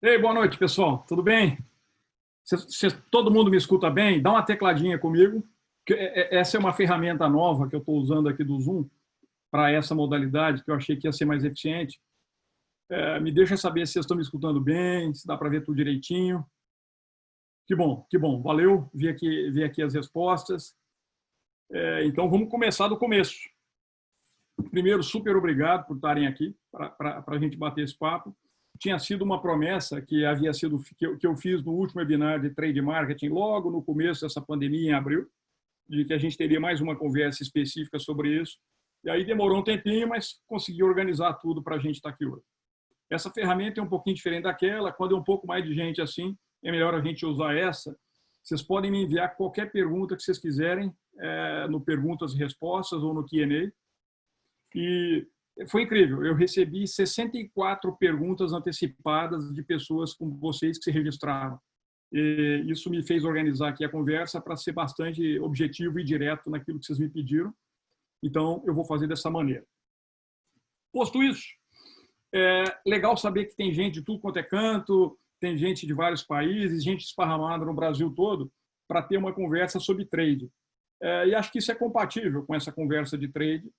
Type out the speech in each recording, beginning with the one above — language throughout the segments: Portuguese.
Ei, boa noite, pessoal. Tudo bem? Todo mundo me escuta bem? Dá uma tecladinha comigo. Essa é uma ferramenta nova que eu estou usando aqui do Zoom para essa modalidade, que eu achei que ia ser mais eficiente. Me deixa saber se vocês estão me escutando bem, se dá para ver tudo direitinho. Que bom, que bom. Valeu, vi aqui as respostas. Então, vamos começar do começo. Primeiro, super obrigado por estarem aqui para a gente bater esse papo. Tinha sido uma promessa que havia sido que eu fiz no último webinar de Trade Marketing, logo no começo dessa pandemia, em abril, de que a gente teria mais uma conversa específica sobre isso. E aí demorou um tempinho, mas consegui organizar tudo para a gente estar aqui hoje. Essa ferramenta é um pouquinho diferente daquela. Quando é um pouco mais de gente assim, é melhor a gente usar essa. Vocês podem me enviar qualquer pergunta que vocês quiserem no Perguntas e Respostas ou no Q&A. E foi incrível. Eu recebi 64 perguntas antecipadas de pessoas como vocês que se registraram. E isso me fez organizar aqui a conversa para ser bastante objetivo e direto naquilo que vocês me pediram. Então, eu vou fazer dessa maneira. Posto isso, é legal saber que tem gente de tudo quanto é canto, tem gente de vários países, gente esparramada no Brasil todo, para ter uma conversa sobre trade. E acho que isso é compatível com essa conversa de trade,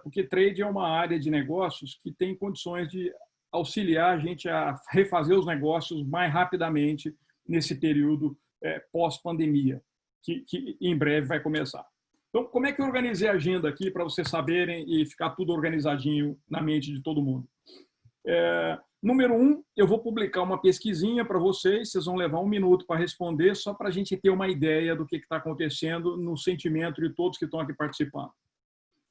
porque trade é uma área de negócios que tem condições de auxiliar a gente a refazer os negócios mais rapidamente nesse período pós-pandemia, que em breve vai começar. Então, como é que eu organizei a agenda aqui para vocês saberem e ficar tudo organizadinho na mente de todo mundo? Número 1, eu vou publicar uma pesquisinha para vocês vão levar 1 minuto para responder, só para a gente ter uma ideia do que está acontecendo no sentimento de todos que estão aqui participando.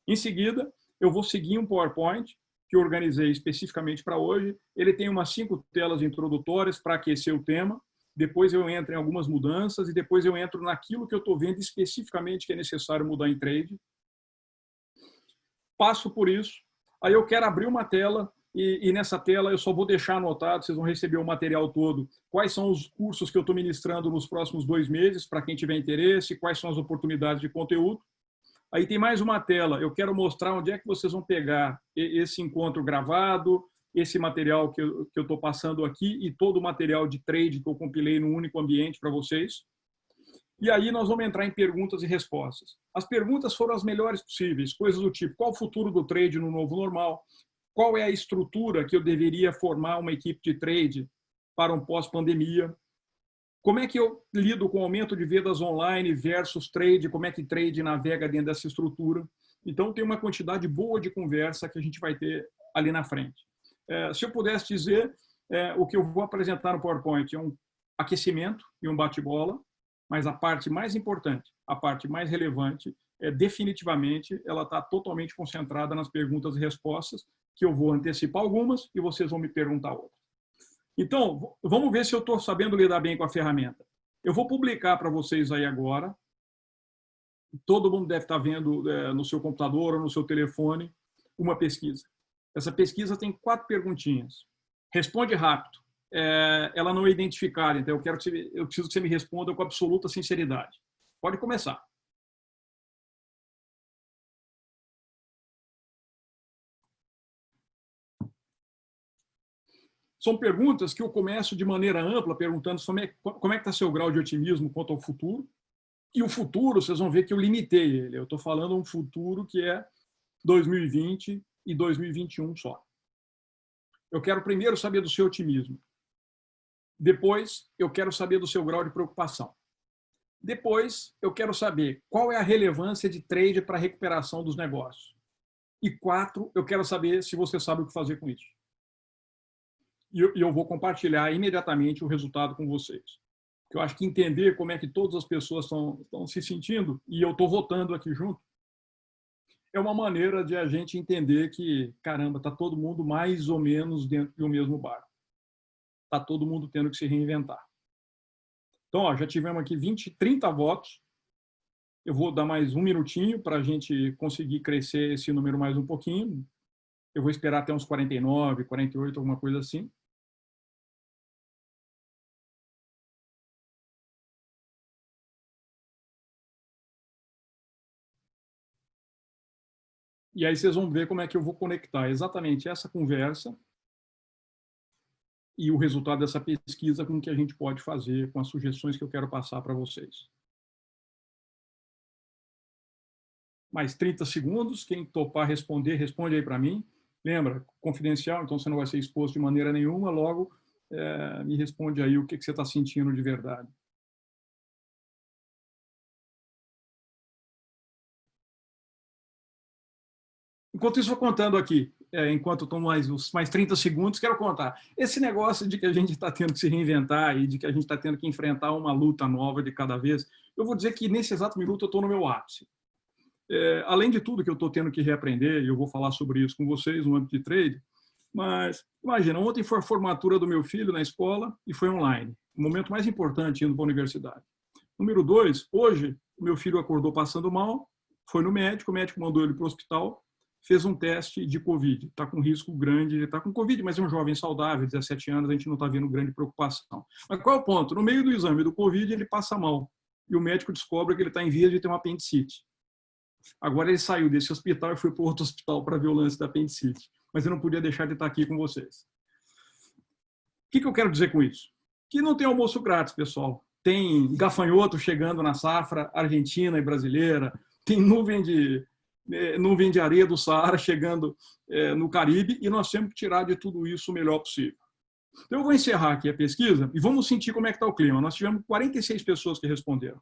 Em seguida, eu vou seguir um PowerPoint que eu organizei especificamente para hoje. Ele tem umas 5 telas introdutórias para aquecer o tema. Depois eu entro em algumas mudanças e depois eu entro naquilo que eu estou vendo especificamente que é necessário mudar em trade. Passo por isso. Aí eu quero abrir uma tela e nessa tela eu só vou deixar anotado, vocês vão receber o material todo, quais são os cursos que eu estou ministrando nos próximos 2 meses, para quem tiver interesse, quais são as oportunidades de conteúdo. Aí tem mais uma tela, eu quero mostrar onde é que vocês vão pegar esse encontro gravado, esse material que eu estou passando aqui e todo o material de trade que eu compilei num único ambiente para vocês. E aí nós vamos entrar em perguntas e respostas. As perguntas foram as melhores possíveis, coisas do tipo, qual o futuro do trade no novo normal? Qual é a estrutura que eu deveria formar uma equipe de trade para um pós-pandemia? Como é que eu lido com o aumento de vendas online versus trade? Como é que trade navega dentro dessa estrutura? Então, tem uma quantidade boa de conversa que a gente vai ter ali na frente. Se eu pudesse dizer, o que eu vou apresentar no PowerPoint é um aquecimento e um bate-bola, mas a parte mais importante, a parte mais relevante, definitivamente, ela está totalmente concentrada nas perguntas e respostas, que eu vou antecipar algumas e vocês vão me perguntar outras. Então, vamos ver se eu estou sabendo lidar bem com a ferramenta. Eu vou publicar para vocês aí agora. Todo mundo deve estar vendo no seu computador ou no seu telefone uma pesquisa. Essa pesquisa tem 4 perguntinhas. Responde rápido. Ela não é identificada, então eu preciso que você me responda com absoluta sinceridade. Pode começar. São perguntas que eu começo de maneira ampla, perguntando como é que está seu grau de otimismo quanto ao futuro. E o futuro, vocês vão ver que eu limitei ele. Eu estou falando um futuro que é 2020 e 2021 só. Eu quero primeiro saber do seu otimismo. Depois, eu quero saber do seu grau de preocupação. Depois, eu quero saber qual é a relevância de trade para a recuperação dos negócios. E 4, eu quero saber se você sabe o que fazer com isso. E eu vou compartilhar imediatamente o resultado com vocês. Eu acho que entender como é que todas as pessoas estão se sentindo, e eu estou votando aqui junto, é uma maneira de a gente entender que, caramba, está todo mundo mais ou menos dentro do mesmo barco. Está todo mundo tendo que se reinventar. Então, já tivemos aqui 30 votos. Eu vou dar mais 1 minutinho para a gente conseguir crescer esse número mais um pouquinho. Eu vou esperar até uns 49, 48, alguma coisa assim. E aí vocês vão ver como é que eu vou conectar exatamente essa conversa e o resultado dessa pesquisa com o que a gente pode fazer, com as sugestões que eu quero passar para vocês. Mais 30 segundos, quem topar responder, responde aí para mim. Lembra, confidencial, então você não vai ser exposto de maneira nenhuma, logo me responde aí o que você está sentindo de verdade. Enquanto isso, vou contando aqui, enquanto estou mais 30 segundos, quero contar. Esse negócio de que a gente está tendo que se reinventar e de que a gente está tendo que enfrentar uma luta nova de cada vez, eu vou dizer que nesse exato minuto eu estou no meu ápice. Além de tudo que eu estou tendo que reaprender, e eu vou falar sobre isso com vocês no âmbito de trade, mas imagina, ontem foi a formatura do meu filho na escola e foi online. O momento mais importante indo para a universidade. Número 2, hoje, o meu filho acordou passando mal, foi no médico, o médico mandou ele para o hospital, fez um teste de Covid. Está com risco grande, ele está com Covid, mas é um jovem saudável, 17 anos, a gente não está vendo grande preocupação. Mas qual é o ponto? No meio do exame do Covid, ele passa mal. E o médico descobre que ele está em vias de ter uma apendicite. Agora ele saiu desse hospital e foi para outro hospital para ver o lance da apendicite. Mas eu não podia deixar de estar aqui com vocês. O que eu quero dizer com isso? Que não tem almoço grátis, pessoal. Tem gafanhoto chegando na safra argentina e brasileira, tem nuvem de areia do Saara chegando no Caribe, e nós temos que tirar de tudo isso o melhor possível. Então, eu vou encerrar aqui a pesquisa e vamos sentir como é que está o clima. Nós tivemos 46 pessoas que responderam.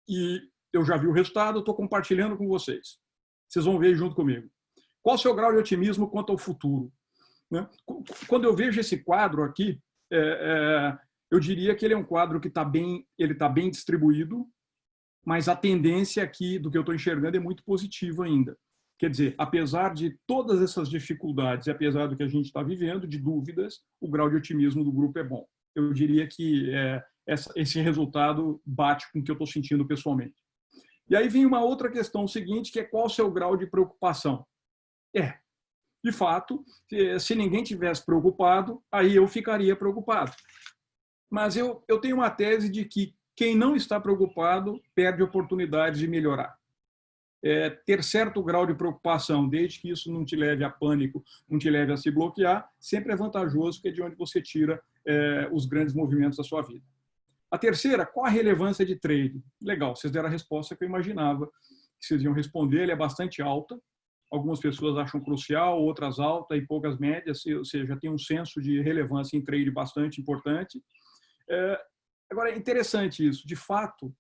E eu já vi o resultado, estou compartilhando com vocês. Vocês vão ver junto comigo. Qual o seu grau de otimismo quanto ao futuro? Quando eu vejo esse quadro aqui, eu diria que ele é um quadro que está bem distribuído, mas a tendência aqui do que eu estou enxergando é muito positiva ainda. Quer dizer, apesar de todas essas dificuldades, e apesar do que a gente está vivendo, de dúvidas, o grau de otimismo do grupo é bom. Eu diria que esse resultado bate com o que eu estou sentindo pessoalmente. E aí vem uma outra questão seguinte, que é qual o seu grau de preocupação? De fato, se ninguém tivesse preocupado, aí eu ficaria preocupado. Mas eu tenho uma tese de que quem não está preocupado perde oportunidades de melhorar. Ter certo grau de preocupação, desde que isso não te leve a pânico, não te leve a se bloquear, sempre é vantajoso, porque é de onde você tira os grandes movimentos da sua vida. A terceira, qual a relevância de trade? Legal, vocês deram a resposta que eu imaginava que vocês iam responder, ele é bastante alta. Algumas pessoas acham crucial, outras alta e poucas médias, ou seja, tem um senso de relevância em trade bastante importante. Agora, é interessante isso. De fato,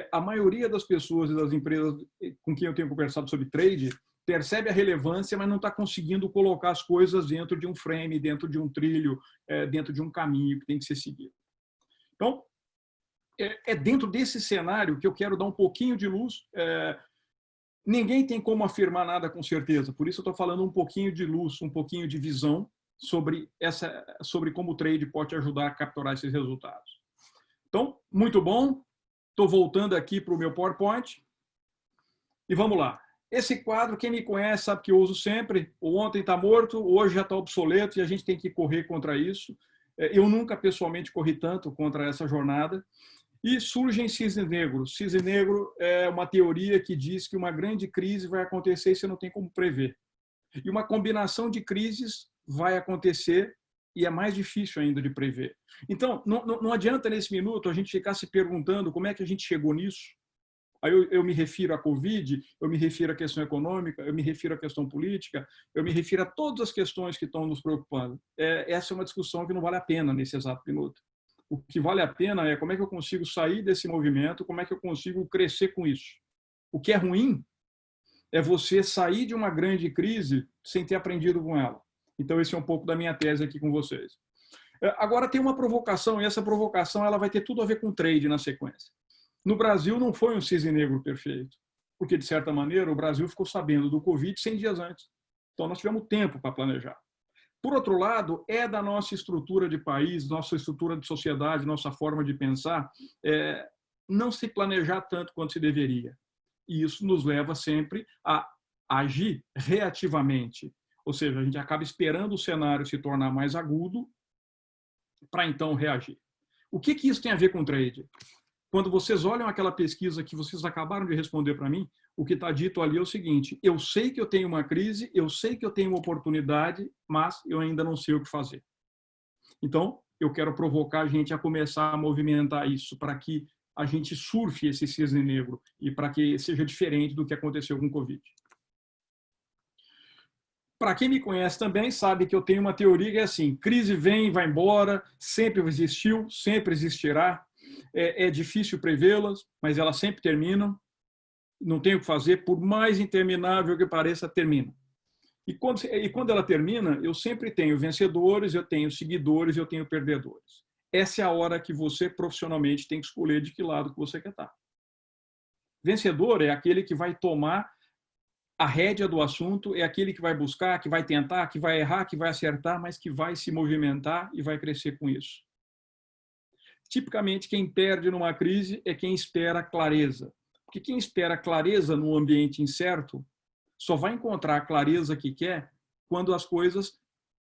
a maioria das pessoas e das empresas com quem eu tenho conversado sobre trade percebe a relevância, mas não está conseguindo colocar as coisas dentro de um frame, dentro de um trilho, dentro de um caminho que tem que ser seguido. Então, é dentro desse cenário que eu quero dar um pouquinho de luz. Ninguém tem como afirmar nada com certeza, por isso eu estou falando um pouquinho de luz, um pouquinho de visão sobre como o trade pode ajudar a capturar esses resultados. Então, muito bom. Estou voltando aqui para o meu PowerPoint. E vamos lá. Esse quadro, quem me conhece sabe que eu uso sempre. O ontem está morto, hoje já está obsoleto e a gente tem que correr contra isso. Eu nunca pessoalmente corri tanto contra essa jornada. E surgem cisnes negros. Cisne negro é uma teoria que diz que uma grande crise vai acontecer e você não tem como prever. E uma combinação de crises vai acontecer e é mais difícil ainda de prever. Então, não adianta nesse minuto a gente ficar se perguntando como é que a gente chegou nisso. Aí eu me refiro à Covid, eu me refiro à questão econômica, eu me refiro à questão política, eu me refiro a todas as questões que estão nos preocupando. Essa é uma discussão que não vale a pena nesse exato minuto. O que vale a pena é como é que eu consigo sair desse movimento, como é que eu consigo crescer com isso. O que é ruim é você sair de uma grande crise sem ter aprendido com ela. Então, esse é um pouco da minha tese aqui com vocês. Agora, tem uma provocação, e essa provocação ela vai ter tudo a ver com trade na sequência. No Brasil, não foi um cisne negro perfeito, porque, de certa maneira, o Brasil ficou sabendo do Covid 100 dias antes. Então, nós tivemos tempo para planejar. Por outro lado, é da nossa estrutura de país, nossa estrutura de sociedade, nossa forma de pensar, não se planejar tanto quanto se deveria. E isso nos leva sempre a agir reativamente. Ou seja, a gente acaba esperando o cenário se tornar mais agudo para então reagir. O que isso tem a ver com trade? Quando vocês olham aquela pesquisa que vocês acabaram de responder para mim, o que está dito ali é o seguinte: eu sei que eu tenho uma crise, eu sei que eu tenho uma oportunidade, mas eu ainda não sei o que fazer. Então, eu quero provocar a gente a começar a movimentar isso para que a gente surfe esse cisne negro e para que seja diferente do que aconteceu com o Covid. Para quem me conhece também, sabe que eu tenho uma teoria que é assim, crise vem e vai embora, sempre existiu, sempre existirá, é difícil prevê-las, mas elas sempre terminam, não tem o que fazer, por mais interminável que pareça, termina. E quando ela termina, eu sempre tenho vencedores, eu tenho seguidores, eu tenho perdedores. Essa é a hora que você profissionalmente tem que escolher de que lado que você quer estar. Vencedor é aquele que vai tomar a rédea do assunto, é aquele que vai buscar, que vai tentar, que vai errar, que vai acertar, mas que vai se movimentar e vai crescer com isso. Tipicamente, quem perde numa crise é quem espera clareza. Porque quem espera clareza num ambiente incerto só vai encontrar a clareza que quer quando as coisas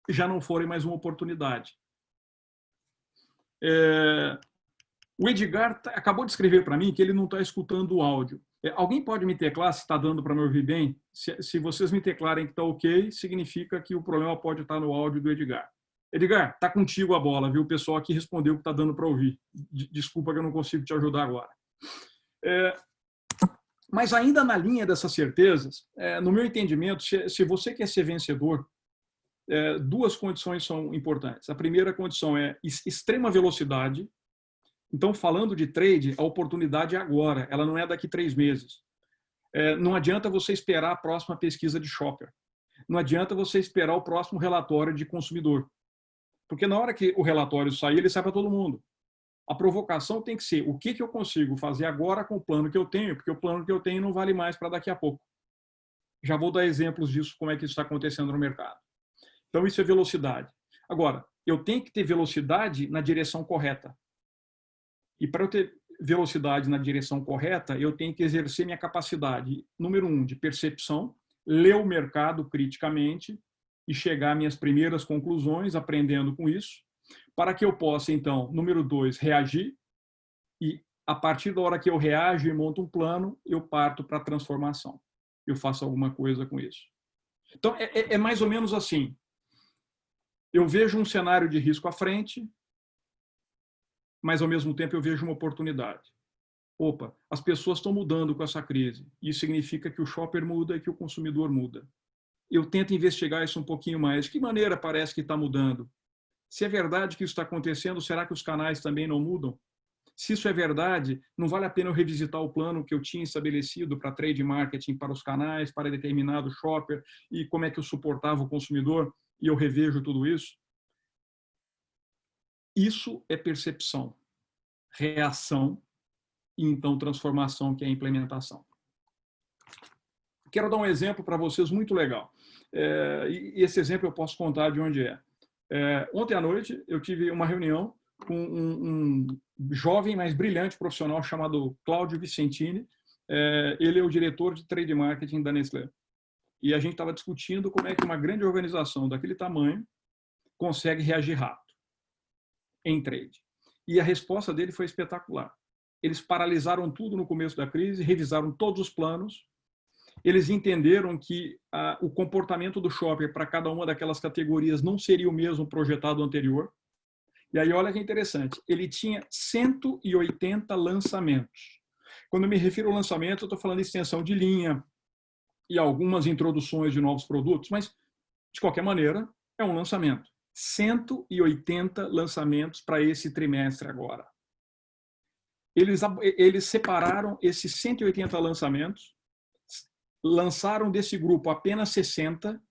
já não forem mais uma oportunidade. O Edgar acabou de escrever para mim que ele não está escutando o áudio. Alguém pode me teclar se está dando para me ouvir bem? Se vocês me teclarem que está ok, significa que o problema pode estar no áudio do Edgar. Edgar, está contigo a bola, viu? O pessoal aqui respondeu que está dando para ouvir. Desculpa que eu não consigo te ajudar agora. Mas ainda na linha dessas certezas, no meu entendimento, se você quer ser vencedor, duas condições são importantes. A primeira condição é extrema velocidade. Então, falando de trade, a oportunidade é agora, ela não é daqui 3 meses. Não adianta você esperar a próxima pesquisa de shopper. Não adianta você esperar o próximo relatório de consumidor. Porque na hora que o relatório sair, ele sai para todo mundo. A provocação tem que ser o que eu consigo fazer agora com o plano que eu tenho, porque o plano que eu tenho não vale mais para daqui a pouco. Já vou dar exemplos disso, como é que isso está acontecendo no mercado. Então, isso é velocidade. Agora, eu tenho que ter velocidade na direção correta. E para eu ter velocidade na direção correta, eu tenho que exercer minha capacidade, número 1, de percepção, ler o mercado criticamente e chegar às minhas primeiras conclusões, aprendendo com isso, para que eu possa, então, número 2, reagir. E a partir da hora que eu reajo e monto um plano, eu parto para a transformação. Eu faço alguma coisa com isso. Então, é mais ou menos assim. Eu vejo um cenário de risco à frente, mas, ao mesmo tempo, eu vejo uma oportunidade. Opa, as pessoas estão mudando com essa crise. Isso significa que o shopper muda e que o consumidor muda. Eu tento investigar isso um pouquinho mais. De que maneira parece que está mudando? Se é verdade que isso está acontecendo, será que os canais também não mudam? Se isso é verdade, não vale a pena eu revisitar o plano que eu tinha estabelecido para trade marketing, para os canais, para determinado shopper, e como é que eu suportava o consumidor, e eu revejo tudo isso? Isso é percepção, reação e, então, transformação, que é a implementação. Quero dar um exemplo para vocês muito legal. E esse exemplo eu posso contar de onde é. Ontem à noite, eu tive uma reunião com um jovem, mas brilhante profissional chamado Cláudio Vicentini. Ele é o diretor de trade marketing da Nestlé. E a gente estava discutindo como é que uma grande organização daquele tamanho consegue reagir rápido em trade. E a resposta dele foi espetacular. Eles paralisaram tudo no começo da crise, revisaram todos os planos. Eles entenderam que o comportamento do shopper para cada uma daquelas categorias não seria o mesmo projetado anterior. E aí, olha que interessante, ele tinha 180 lançamentos. Quando eu me refiro ao lançamento, eu estou falando de extensão de linha e algumas introduções de novos produtos, mas, de qualquer maneira, é um lançamento. 180 lançamentos para esse trimestre agora. Eles separaram esses 180 lançamentos, lançaram desse grupo apenas 60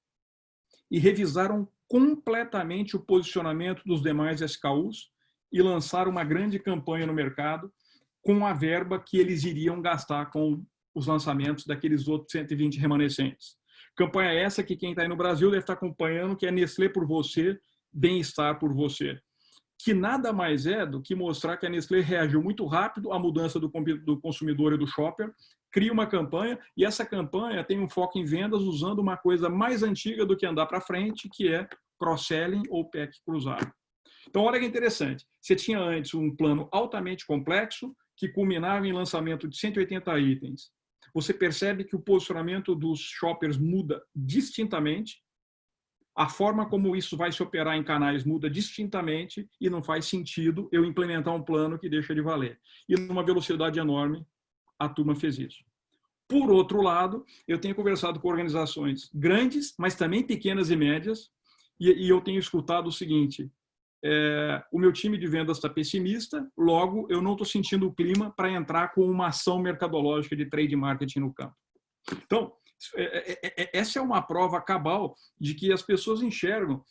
e revisaram completamente o posicionamento dos demais SKUs e lançaram uma grande campanha no mercado com a verba que eles iriam gastar com os lançamentos daqueles outros 120 remanescentes. Campanha essa que quem está aí no Brasil deve estar acompanhando, que é Nestlé por você, bem-estar por você. Que nada mais é do que mostrar que a Nestlé reagiu muito rápido à mudança do consumidor e do shopper, cria uma campanha, e essa campanha tem um foco em vendas usando uma coisa mais antiga do que andar para frente, que é cross-selling ou pack cruzado. Então, olha que interessante. Você tinha antes um plano altamente complexo, que culminava em lançamento de 180 itens. Você percebe que o posicionamento dos shoppers muda distintamente. A forma como isso vai se operar em canais muda distintamente e não faz sentido eu implementar um plano que deixa de valer. E numa velocidade enorme, a turma fez isso. Por outro lado, eu tenho conversado com organizações grandes, mas também pequenas e médias, e eu tenho escutado o seguinte: o meu time de vendas está pessimista, logo eu não estou sentindo o clima para entrar com uma ação mercadológica de trade marketing no campo. Então, essa é uma prova cabal de que as pessoas enxergam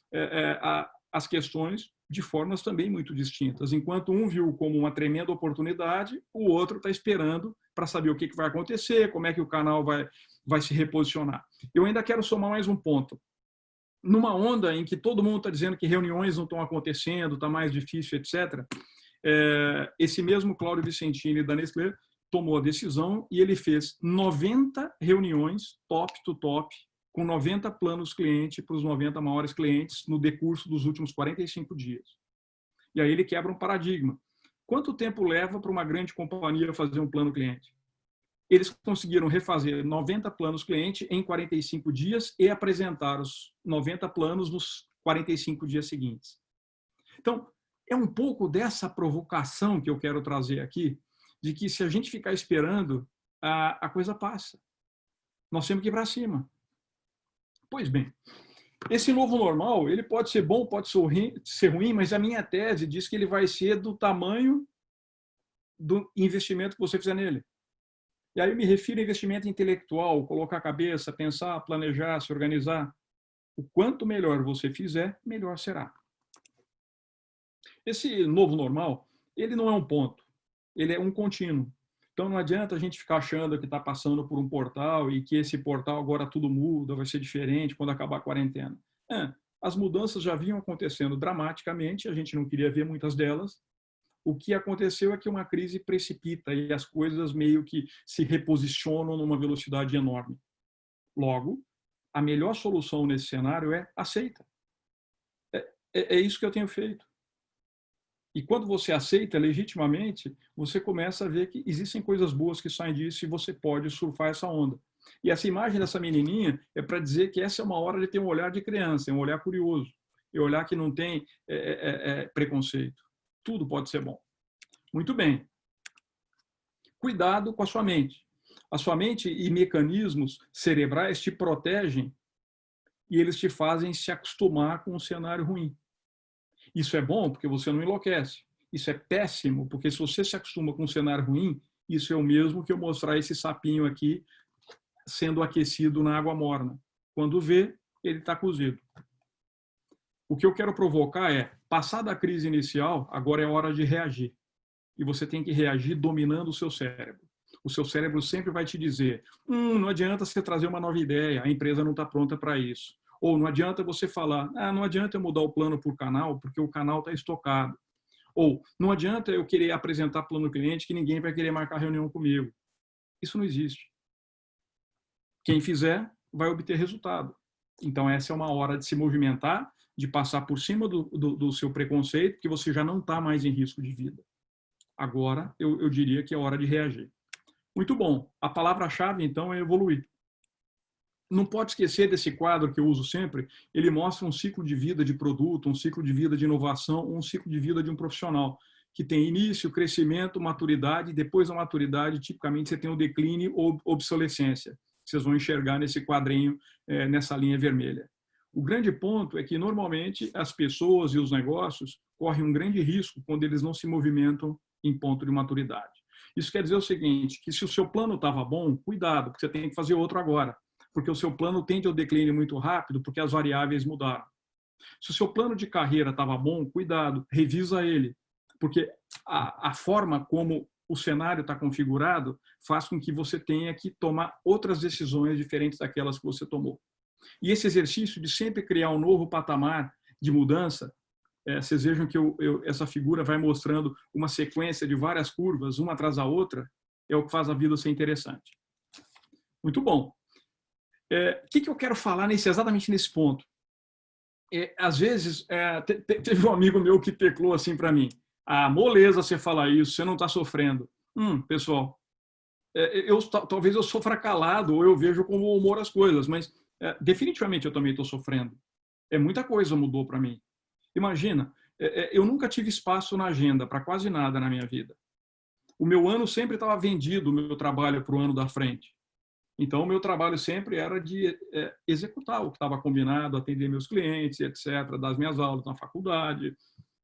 as questões de formas também muito distintas. Enquanto um viu como uma tremenda oportunidade, o outro está esperando para saber o que vai acontecer, como é que o canal vai se reposicionar. Eu ainda quero somar mais um ponto. Numa onda em que todo mundo está dizendo que reuniões não estão acontecendo, está mais difícil, etc., esse mesmo Cláudio Vicentini da Nestlé tomou a decisão e ele fez 90 reuniões top to top, com 90 planos cliente para os 90 maiores clientes no decurso dos últimos 45 dias. E aí ele quebra um paradigma. Quanto tempo leva para uma grande companhia fazer um plano cliente? Eles conseguiram refazer 90 planos cliente em 45 dias e apresentar os 90 planos nos 45 dias seguintes. Então, é um pouco dessa provocação que eu quero trazer aqui, de que se a gente ficar esperando, a coisa passa. Nós temos que ir para cima. Pois bem, esse novo normal, ele pode ser bom, pode ser ruim, mas a minha tese diz que ele vai ser do tamanho do investimento que você fizer nele. E aí eu me refiro a investimento intelectual, colocar a cabeça, pensar, planejar, se organizar. O quanto melhor você fizer, melhor será. Esse novo normal, ele não é um ponto, ele é um contínuo. Então não adianta a gente ficar achando que está passando por um portal e que esse portal agora tudo muda, vai ser diferente quando acabar a quarentena. As mudanças já vinham acontecendo dramaticamente, a gente não queria ver muitas delas. O que aconteceu é que uma crise precipita e as coisas meio que se reposicionam numa velocidade enorme. Logo, a melhor solução nesse cenário é aceita. É isso que eu tenho feito. E quando você aceita legitimamente, você começa a ver que existem coisas boas que saem disso e você pode surfar essa onda. E essa imagem dessa menininha é para dizer que essa é uma hora de ter um olhar de criança, um olhar curioso, um olhar que não tem preconceito. Tudo pode ser bom. Muito bem. Cuidado com a sua mente. A sua mente e mecanismos cerebrais te protegem e eles te fazem se acostumar com um cenário ruim. Isso é bom porque você não enlouquece. Isso é péssimo porque se você se acostuma com um cenário ruim, isso é o mesmo que eu mostrar esse sapinho aqui sendo aquecido na água morna. Quando vê, ele está cozido. O que eu quero provocar é, passada a crise inicial, agora é hora de reagir. E você tem que reagir dominando o seu cérebro. O seu cérebro sempre vai te dizer, não adianta você trazer uma nova ideia, a empresa não está pronta para isso. Ou não adianta você falar, não adianta eu mudar o plano por canal, porque o canal está estocado. Ou não adianta eu querer apresentar plano cliente que ninguém vai querer marcar reunião comigo. Isso não existe. Quem fizer vai obter resultado. Então essa é uma hora de se movimentar, de passar por cima do seu preconceito, que você já não está mais em risco de vida. Agora, eu diria que é hora de reagir. Muito bom. A palavra-chave, então, é evoluir. Não pode esquecer desse quadro que eu uso sempre. Ele mostra um ciclo de vida de produto, um ciclo de vida de inovação, um ciclo de vida de um profissional, que tem início, crescimento, maturidade, e depois da maturidade, tipicamente, você tem o declínio ou obsolescência. Vocês vão enxergar nesse quadrinho, nessa linha vermelha. O grande ponto é que, normalmente, as pessoas e os negócios correm um grande risco quando eles não se movimentam em ponto de maturidade. Isso quer dizer o seguinte, que se o seu plano estava bom, cuidado, porque você tem que fazer outro agora, porque o seu plano tende ao declínio muito rápido, porque as variáveis mudaram. Se o seu plano de carreira estava bom, cuidado, revisa ele, porque a forma como o cenário está configurado faz com que você tenha que tomar outras decisões diferentes daquelas que você tomou. E esse exercício de sempre criar um novo patamar de mudança, vocês vejam que essa figura vai mostrando uma sequência de várias curvas, uma atrás da outra, é o que faz a vida ser interessante. Muito bom. O que eu quero falar exatamente nesse ponto? Às vezes, teve um amigo meu que teclou assim para mim, moleza você falar isso, você não está sofrendo. Pessoal, talvez eu sofra calado ou eu vejo como humor as coisas, mas definitivamente eu também estou sofrendo. Muita coisa mudou para mim. Imagina, eu nunca tive espaço na agenda para quase nada na minha vida. O meu ano sempre estava vendido, o meu trabalho para o ano da frente. Então, o meu trabalho sempre era de executar o que estava combinado, atender meus clientes, etc., dar as minhas aulas na faculdade,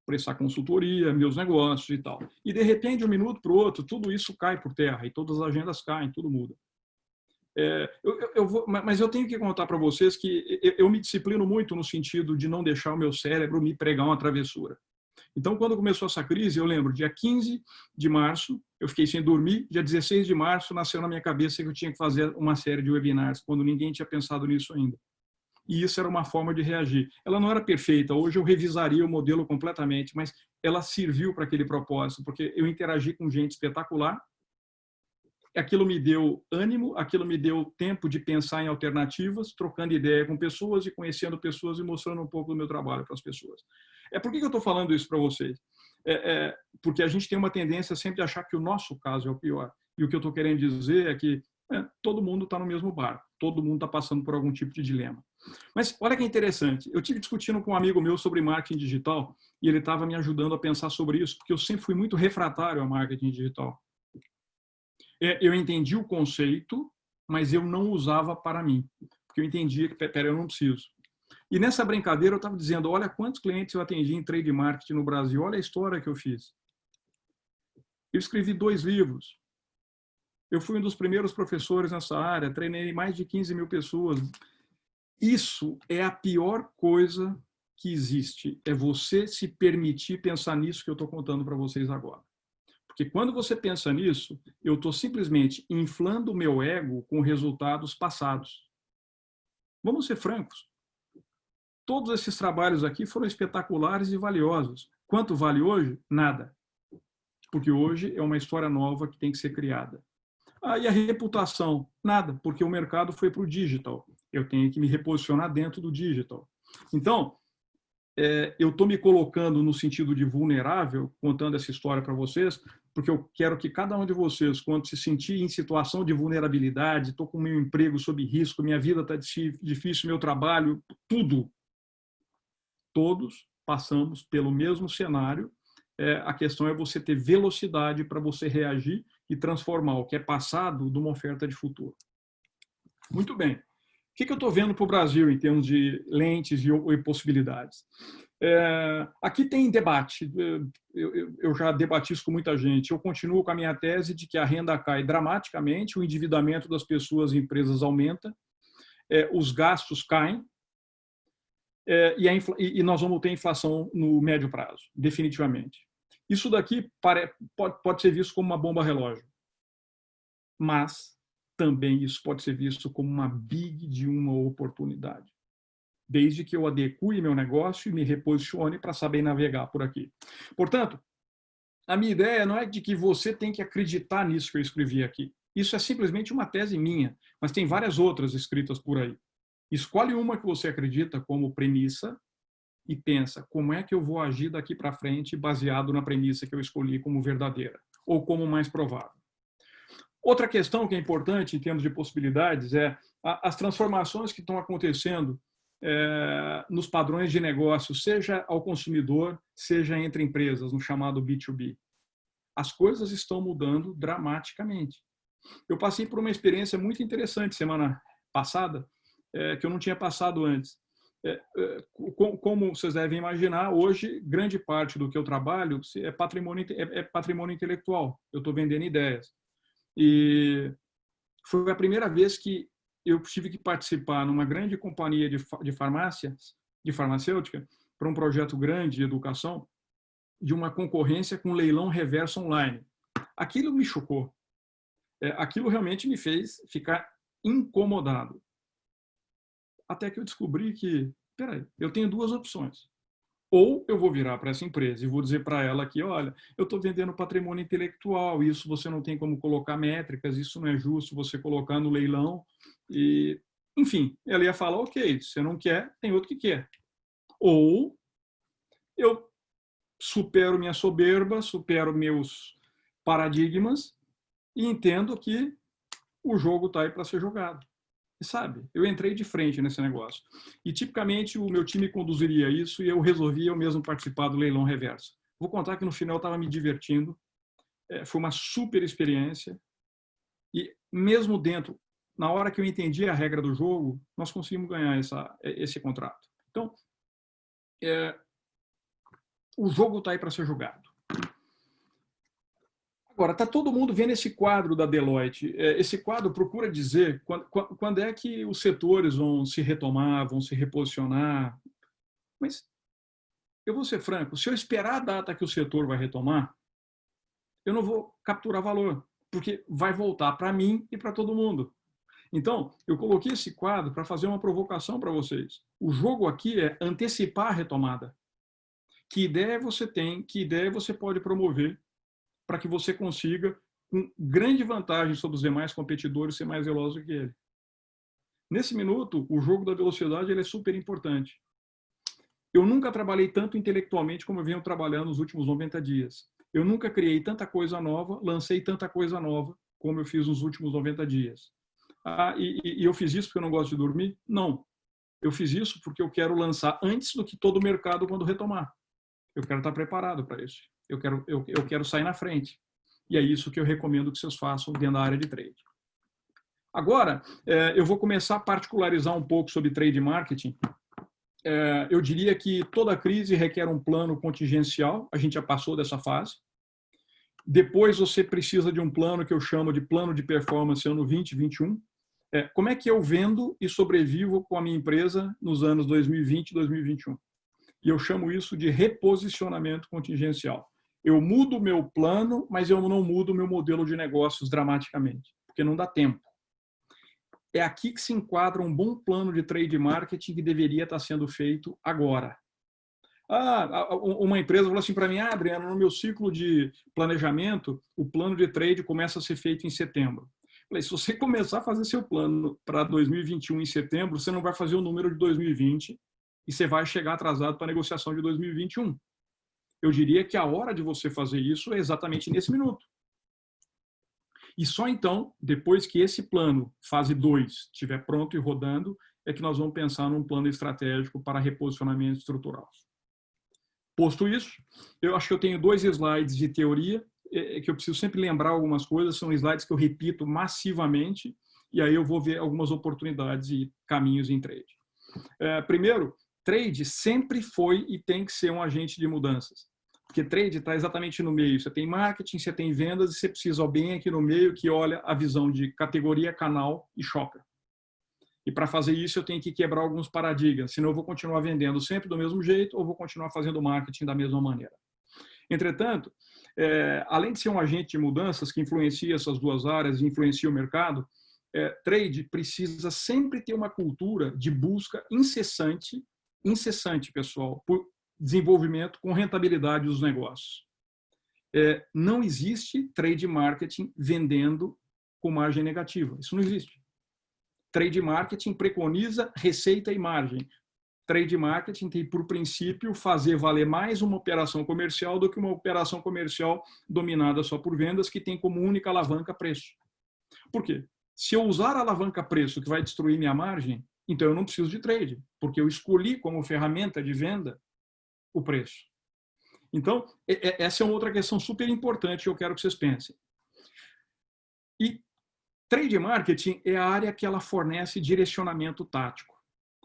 prestar consultoria, meus negócios e tal. E, de repente, de um minuto para o outro, tudo isso cai por terra e todas as agendas caem, tudo muda. Mas eu tenho que contar para vocês que eu me disciplino muito no sentido de não deixar o meu cérebro me pregar uma travessura. Então, quando começou essa crise, eu lembro, dia 15 de março, eu fiquei sem dormir, dia 16 de março, nasceu na minha cabeça que eu tinha que fazer uma série de webinars, quando ninguém tinha pensado nisso ainda. E isso era uma forma de reagir. Ela não era perfeita, hoje eu revisaria o modelo completamente, mas ela serviu para aquele propósito, porque eu interagi com gente espetacular, aquilo me deu ânimo, aquilo me deu tempo de pensar em alternativas, trocando ideia com pessoas e conhecendo pessoas e mostrando um pouco do meu trabalho para as pessoas. Por que eu estou falando isso para vocês? Porque a gente tem uma tendência sempre de achar que o nosso caso é o pior. E o que eu estou querendo dizer é que todo mundo está no mesmo barco, todo mundo está passando por algum tipo de dilema. Mas olha que interessante, eu tive discutindo com um amigo meu sobre marketing digital e ele estava me ajudando a pensar sobre isso, porque eu sempre fui muito refratário ao marketing digital. Eu entendi o conceito, mas eu não usava para mim, porque eu entendia que, pera, eu não preciso. E nessa brincadeira eu estava dizendo, olha quantos clientes eu atendi em trade marketing no Brasil, olha a história que eu fiz. Eu escrevi 2 livros. Eu fui um dos primeiros professores nessa área, treinei mais de 15 mil pessoas. Isso é a pior coisa que existe, é você se permitir pensar nisso que eu estou contando para vocês agora. Porque quando você pensa nisso, eu estou simplesmente inflando o meu ego com resultados passados. Vamos ser francos. Todos esses trabalhos aqui foram espetaculares e valiosos. Quanto vale hoje? Nada. Porque hoje é uma história nova que tem que ser criada. E a reputação? Nada, porque o mercado foi para o digital. Eu tenho que me reposicionar dentro do digital. Então, eu estou me colocando no sentido de vulnerável, contando essa história para vocês, porque eu quero que cada um de vocês, quando se sentir em situação de vulnerabilidade, estou com meu emprego sob risco, minha vida está difícil, meu trabalho, tudo, todos passamos pelo mesmo cenário. A questão é você ter velocidade para você reagir e transformar o que é passado numa oferta de futuro. Muito bem. O que eu estou vendo para o Brasil em termos de lentes e possibilidades? Aqui tem debate. Eu já debati isso com muita gente. Eu continuo com a minha tese de que a renda cai dramaticamente, o endividamento das pessoas e empresas aumenta, os gastos caem, e nós vamos ter inflação no médio prazo, definitivamente. Isso daqui pode ser visto como uma bomba relógio, mas também isso pode ser visto como uma big de uma oportunidade, desde que eu adeque meu negócio e me reposicione para saber navegar por aqui. Portanto, a minha ideia não é de que você tem que acreditar nisso que eu escrevi aqui. Isso é simplesmente uma tese minha, mas tem várias outras escritas por aí. Escolhe uma que você acredita como premissa e pensa, como é que eu vou agir daqui para frente baseado na premissa que eu escolhi como verdadeira ou como mais provável. Outra questão que é importante em termos de possibilidades é as transformações que estão acontecendo nos padrões de negócio, seja ao consumidor, seja entre empresas, no chamado B2B. As coisas estão mudando dramaticamente. Eu passei por uma experiência muito interessante semana passada, que eu não tinha passado antes. Como vocês devem imaginar, hoje, grande parte do que eu trabalho é patrimônio intelectual. Eu estou vendendo ideias. E foi a primeira vez que eu tive que participar numa grande companhia de farmacêutica, para um projeto grande de educação, de uma concorrência com leilão reverso online. Aquilo me chocou. Aquilo realmente me fez ficar incomodado. Até que eu descobri que, peraí, eu tenho 2 opções. Ou eu vou virar para essa empresa e vou dizer para ela que, olha, eu estou vendendo patrimônio intelectual, isso você não tem como colocar métricas, isso não é justo você colocar no leilão. E, enfim, ela ia falar, ok, se você não quer, tem outro que quer. Ou eu supero minha soberba, supero meus paradigmas e entendo que o jogo está aí para ser jogado. E sabe, eu entrei de frente nesse negócio. E tipicamente o meu time conduziria isso e eu resolvi eu mesmo participar do leilão reverso. Vou contar que no final eu estava me divertindo, foi uma super experiência e mesmo dentro, na hora que eu entendi a regra do jogo, nós conseguimos ganhar esse contrato. Então, o jogo está aí para ser jogado. Agora, está todo mundo vendo esse quadro da Deloitte. Esse quadro procura dizer quando é que os setores vão se retomar, vão se reposicionar. Mas, eu vou ser franco, se eu esperar a data que o setor vai retomar, eu não vou capturar valor, porque vai voltar para mim e para todo mundo. Então, eu coloquei esse quadro para fazer uma provocação para vocês. O jogo aqui é antecipar a retomada. Que ideia você tem, que ideia você pode promover para que você consiga, com grande vantagem sobre os demais competidores, ser mais veloz do que ele. Nesse minuto, o jogo da velocidade ele é super importante. Eu nunca trabalhei tanto intelectualmente como eu venho trabalhando nos últimos 90 dias. Eu nunca criei tanta coisa nova, lancei tanta coisa nova como eu fiz nos últimos 90 dias. E eu fiz isso porque eu não gosto de dormir? Não. Eu fiz isso porque eu quero lançar antes do que todo o mercado quando retomar. Eu quero estar preparado para isso. Eu quero sair na frente. E é isso que eu recomendo que vocês façam dentro da área de trade. Agora, eu vou começar a particularizar um pouco sobre trade marketing. Eu diria que toda crise requer um plano contingencial. A gente já passou dessa fase. Depois você precisa de um plano que eu chamo de plano de performance ano 2021. Como é que eu vendo e sobrevivo com a minha empresa nos anos 2020 e 2021? E eu chamo isso de reposicionamento contingencial. Eu mudo o meu plano, mas eu não mudo o meu modelo de negócios dramaticamente, porque não dá tempo. É aqui que se enquadra um bom plano de trade marketing que deveria estar sendo feito agora. Uma empresa falou assim para mim, Adriano, no meu ciclo de planejamento, o plano de trade começa a ser feito em setembro. Falei, se você começar a fazer seu plano para 2021 em setembro, você não vai fazer o número de 2020 e você vai chegar atrasado para a negociação de 2021. Eu diria que a hora de você fazer isso é exatamente nesse minuto. E só então, depois que esse plano, fase 2, estiver pronto e rodando, é que nós vamos pensar num plano estratégico para reposicionamento estrutural. Posto isso, eu acho que eu tenho 2 slides de teoria, que eu preciso sempre lembrar algumas coisas, são slides que eu repito massivamente, e aí eu vou ver algumas oportunidades e caminhos em trade. Primeiro, trade sempre foi e tem que ser um agente de mudanças. Porque trade está exatamente no meio. Você tem marketing, você tem vendas e você precisa alguém aqui no meio que olha a visão de categoria, canal e shopper. E para fazer isso eu tenho que quebrar alguns paradigmas, senão eu vou continuar vendendo sempre do mesmo jeito ou vou continuar fazendo marketing da mesma maneira. Entretanto, além de ser um agente de mudanças que influencia essas 2 áreas e influencia o mercado, trade precisa sempre ter uma cultura de busca incessante, pessoal, por desenvolvimento com rentabilidade dos negócios. Não existe trade marketing vendendo com margem negativa. Isso não existe. Trade marketing preconiza receita e margem. Trade marketing tem por princípio fazer valer mais uma operação comercial do que uma operação comercial dominada só por vendas que tem como única alavanca preço. Por quê? Se eu usar a alavanca preço que vai destruir minha margem, então eu não preciso de trade, porque eu escolhi como ferramenta de venda o preço. Então, essa é uma outra questão super importante que eu quero que vocês pensem. E trade marketing é a área que ela fornece direcionamento tático.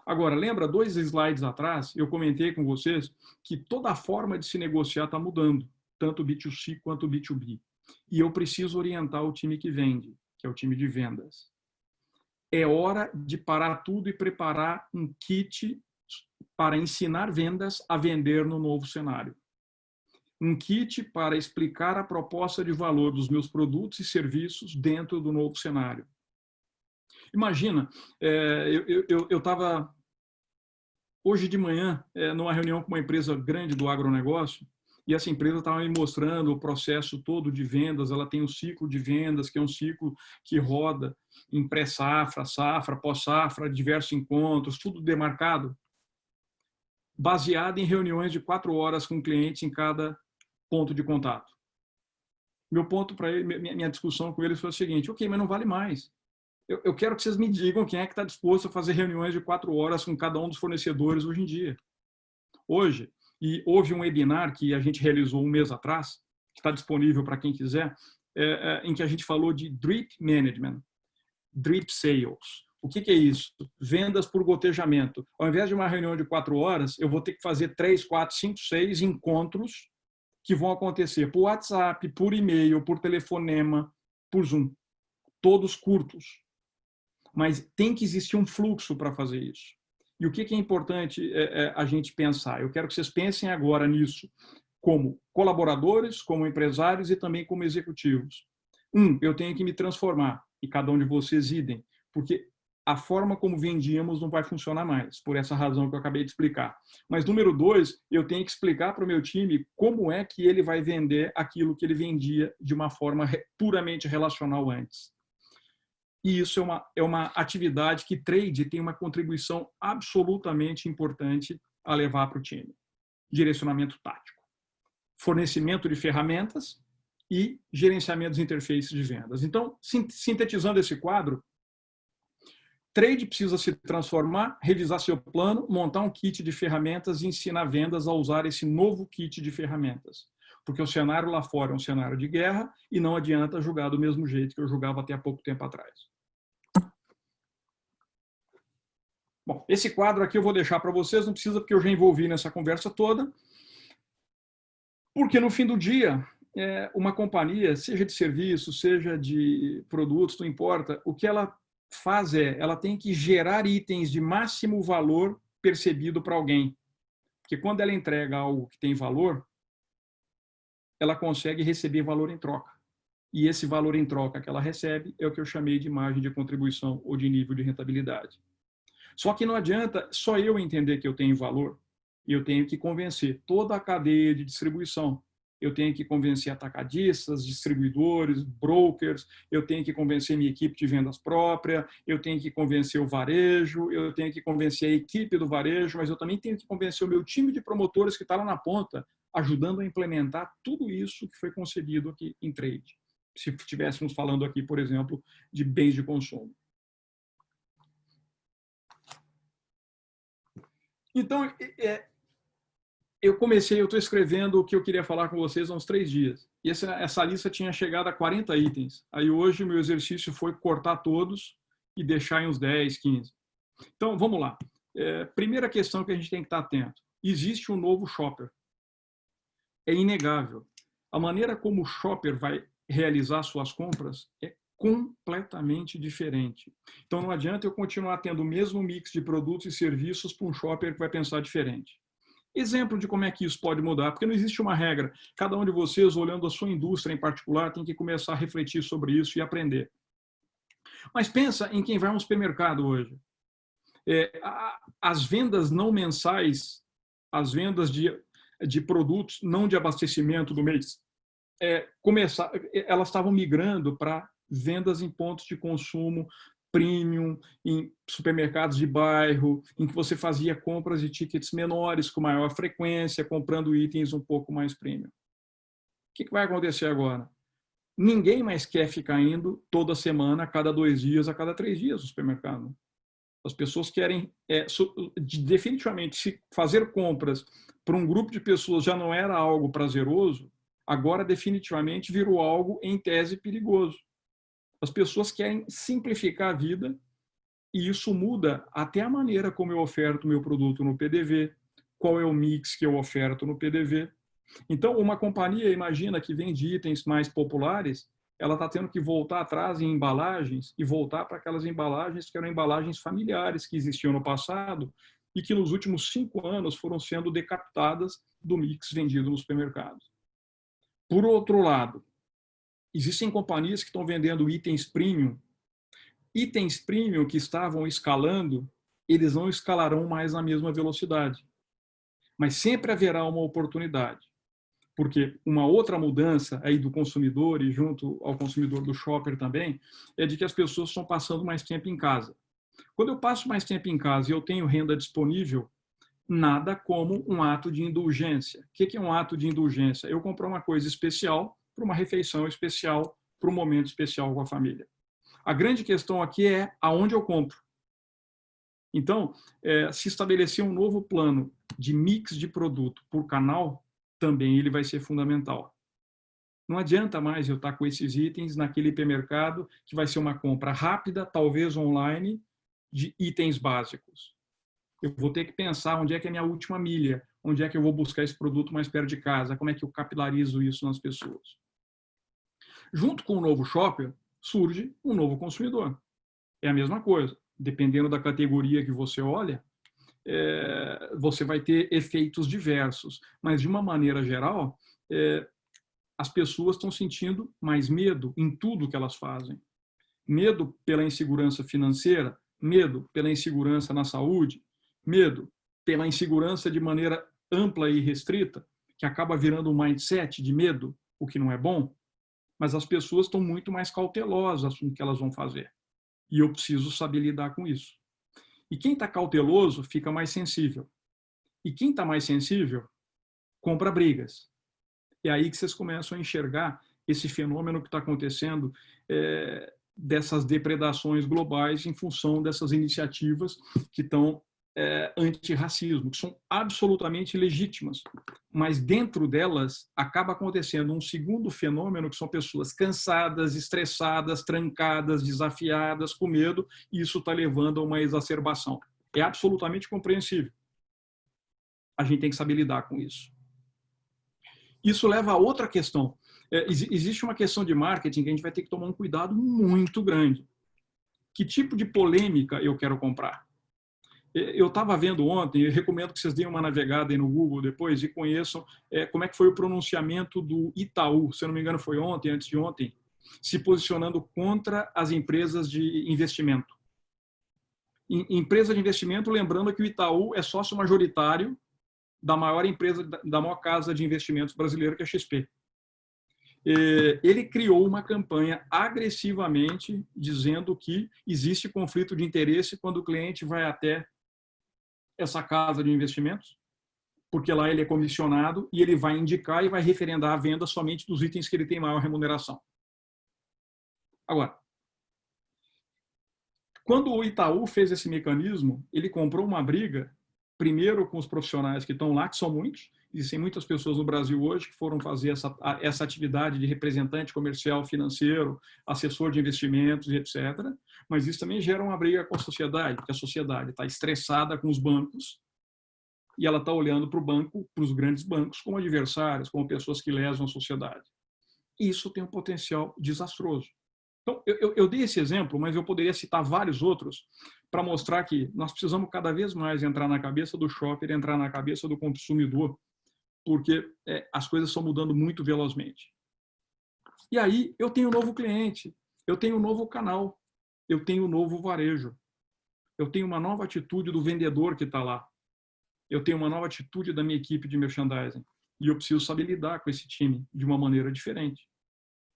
Agora, lembra 2 slides atrás, eu comentei com vocês que toda a forma de se negociar está mudando, tanto o B2C quanto o B2B. E eu preciso orientar o time que vende, que é o time de vendas. É hora de parar tudo e preparar um kit para ensinar vendas a vender no novo cenário. Um kit para explicar a proposta de valor dos meus produtos e serviços dentro do novo cenário. Imagina, eu estava hoje de manhã numa reunião com uma empresa grande do agronegócio e essa empresa estava me mostrando o processo todo de vendas. Ela tem um ciclo de vendas, que é um ciclo que roda em pré-safra, safra, pós-safra, diversos encontros, tudo demarcado, baseado em reuniões de 4 horas com clientes em cada ponto de contato. Meu ponto para ele, minha discussão com eles foi o seguinte: ok, mas não vale mais. Eu quero que vocês me digam quem é que está disposto a fazer reuniões de 4 horas com cada um dos fornecedores hoje em dia. Hoje, e houve um webinar que a gente realizou um mês atrás, que está disponível para quem quiser, em que a gente falou de drip management, drip sales. O que é isso? Vendas por gotejamento. Ao invés de uma reunião de 4 horas, eu vou ter que fazer 3, 4, 5, 6 encontros que vão acontecer por WhatsApp, por e-mail, por telefonema, por Zoom. Todos curtos. Mas tem que existir um fluxo para fazer isso. E o que é importante a gente pensar? Eu quero que vocês pensem agora nisso como colaboradores, como empresários e também como executivos. Eu tenho que me transformar, e cada um de vocês idem, porque a forma como vendíamos não vai funcionar mais, por essa razão que eu acabei de explicar. Mas, número 2, eu tenho que explicar para o meu time como é que ele vai vender aquilo que ele vendia de uma forma puramente relacional antes. E isso é uma atividade que trade tem uma contribuição absolutamente importante a levar para o time. Direcionamento tático, fornecimento de ferramentas e gerenciamento dos interfaces de vendas. Então, sintetizando esse quadro, trade precisa se transformar, revisar seu plano, montar um kit de ferramentas e ensinar vendas a usar esse novo kit de ferramentas. Porque o cenário lá fora é um cenário de guerra e não adianta jogar do mesmo jeito que eu jogava até há pouco tempo atrás. Bom, esse quadro aqui eu vou deixar para vocês, não precisa porque eu já envolvi nessa conversa toda. Porque no fim do dia, uma companhia, seja de serviço, seja de produtos, não importa, o que ela faz ela tem que gerar itens de máximo valor percebido para alguém. Porque quando ela entrega algo que tem valor, ela consegue receber valor em troca. E esse valor em troca que ela recebe é o que eu chamei de margem de contribuição ou de nível de rentabilidade. Só que não adianta só eu entender que eu tenho valor. Eu tenho que convencer toda a cadeia de distribuição. Eu tenho que convencer atacadistas, distribuidores, brokers, eu tenho que convencer minha equipe de vendas própria, eu tenho que convencer o varejo, eu tenho que convencer a equipe do varejo, mas eu também tenho que convencer o meu time de promotores que está lá na ponta, ajudando a implementar tudo isso que foi concebido aqui em trade. Se estivéssemos falando aqui, por exemplo, de bens de consumo. Então, eu estou escrevendo o que eu queria falar com vocês há uns 3 dias. E essa lista tinha chegado a 40 itens. Aí hoje o meu exercício foi cortar todos e deixar em uns 10, 15. Então, vamos lá. Primeira questão que a gente tem que estar atento. Existe um novo shopper. É inegável. A maneira como o shopper vai realizar suas compras é completamente diferente. Então, não adianta eu continuar tendo o mesmo mix de produtos e serviços para um shopper que vai pensar diferente. Exemplo de como é que isso pode mudar, porque não existe uma regra. Cada um de vocês, olhando a sua indústria em particular, tem que começar a refletir sobre isso e aprender. Mas pensa em quem vai a um supermercado hoje. As vendas não mensais, as vendas de produtos não de abastecimento do mês, elas estavam migrando para vendas em pontos de consumo premium, em supermercados de bairro, em que você fazia compras de tickets menores, com maior frequência, comprando itens um pouco mais premium. O que vai acontecer agora? Ninguém mais quer ficar indo toda semana, a cada 2 dias, a cada 3 dias no supermercado. As pessoas querem, definitivamente, se fazer compras para um grupo de pessoas já não era algo prazeroso, agora definitivamente virou algo, em tese, perigoso. As pessoas querem simplificar a vida e isso muda até a maneira como eu oferto meu produto no PDV, qual é o mix que eu oferto no PDV. Então, uma companhia, imagina, que vende itens mais populares, ela está tendo que voltar atrás em embalagens e voltar para aquelas embalagens que eram embalagens familiares que existiam no passado e que nos últimos 5 anos foram sendo decapitadas do mix vendido nos supermercados. Por outro lado, existem companhias que estão vendendo itens premium. Itens premium que estavam escalando, eles não escalarão mais na mesma velocidade. Mas sempre haverá uma oportunidade. Porque uma outra mudança aí do consumidor e junto ao consumidor do shopper também, é de que as pessoas estão passando mais tempo em casa. Quando eu passo mais tempo em casa e eu tenho renda disponível, nada como um ato de indulgência. O que é um ato de indulgência? Eu comprar uma coisa especial para uma refeição especial, para um momento especial com a família. A grande questão aqui é aonde eu compro. Então, se estabelecer um novo plano de mix de produto por canal, também ele vai ser fundamental. Não adianta mais eu estar com esses itens naquele hipermercado, que vai ser uma compra rápida, talvez online, de itens básicos. Eu vou ter que pensar onde é que é a minha última milha, onde é que eu vou buscar esse produto mais perto de casa, como é que eu capilarizo isso nas pessoas. Junto com o novo shopper, surge um novo consumidor. É a mesma coisa. Dependendo da categoria que você olha, você vai ter efeitos diversos. Mas, de uma maneira geral, as pessoas estão sentindo mais medo em tudo que elas fazem. Medo pela insegurança financeira, medo pela insegurança na saúde, medo pela insegurança de maneira ampla e restrita, que acaba virando um mindset de medo, o que não é bom, mas as pessoas estão muito mais cautelosas com o que elas vão fazer. E eu preciso saber lidar com isso. E quem está cauteloso fica mais sensível. E quem está mais sensível compra brigas. É aí que vocês começam a enxergar esse fenômeno que está acontecendo dessas depredações globais em função dessas iniciativas que estão antirracismo, que são absolutamente legítimas. Mas dentro delas acaba acontecendo um segundo fenômeno, que são pessoas cansadas, estressadas, trancadas, desafiadas, com medo, e isso está levando a uma exacerbação. É absolutamente compreensível. A gente tem que saber lidar com isso. Isso leva a outra questão. Existe uma questão de marketing que a gente vai ter que tomar um cuidado muito grande. Que tipo de polêmica eu quero comprar? Eu estava vendo ontem, eu recomendo que vocês deem uma navegada aí no Google depois e conheçam como é que foi o pronunciamento do Itaú, se eu não me engano foi ontem, antes de ontem, se posicionando contra as empresas de investimento. Empresa de investimento, lembrando que o Itaú é sócio majoritário da maior empresa, da maior casa de investimentos brasileira, que é a XP. Ele criou uma campanha agressivamente dizendo que existe conflito de interesse quando o cliente vai até essa casa de investimentos, porque lá ele é comissionado e ele vai indicar e vai referendar a venda somente dos itens que ele tem maior remuneração. Agora, quando o Itaú fez esse mecanismo, ele comprou uma briga, primeiro com os profissionais que estão lá, que são muitos, existem muitas pessoas no Brasil hoje que foram fazer essa atividade de representante comercial, financeiro, assessor de investimentos e etc. Mas isso também gera uma briga com a sociedade, porque a sociedade está estressada com os bancos e ela está olhando para o banco, para os grandes bancos, como adversários, como pessoas que lesam a sociedade. Isso tem um potencial desastroso. Então, eu dei esse exemplo, mas eu poderia citar vários outros para mostrar que nós precisamos cada vez mais entrar na cabeça do shopper, entrar na cabeça do consumidor, porque as coisas estão mudando muito velozmente. E aí eu tenho um novo cliente, eu tenho um novo canal, eu tenho um novo varejo, eu tenho uma nova atitude do vendedor que está lá, eu tenho uma nova atitude da minha equipe de merchandising, e eu preciso saber lidar com esse time de uma maneira diferente.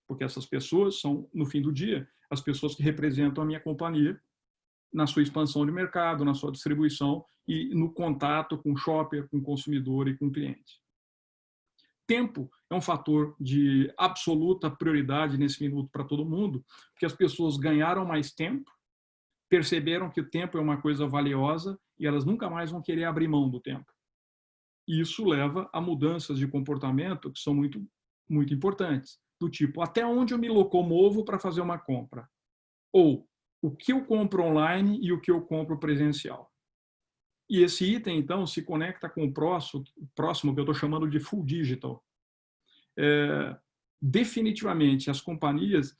Porque essas pessoas são, no fim do dia, as pessoas que representam a minha companhia na sua expansão de mercado, na sua distribuição e no contato com o shopper, com o consumidor e com o cliente. Tempo é um fator de absoluta prioridade nesse minuto para todo mundo, porque as pessoas ganharam mais tempo, perceberam que o tempo é uma coisa valiosa e elas nunca mais vão querer abrir mão do tempo. E isso leva a mudanças de comportamento que são muito, muito importantes. Do tipo, até onde eu me locomovo para fazer uma compra? Ou o que eu compro online e o que eu compro presencial? E esse item, então, se conecta com o próximo que eu estou chamando de full digital. Definitivamente, as companhias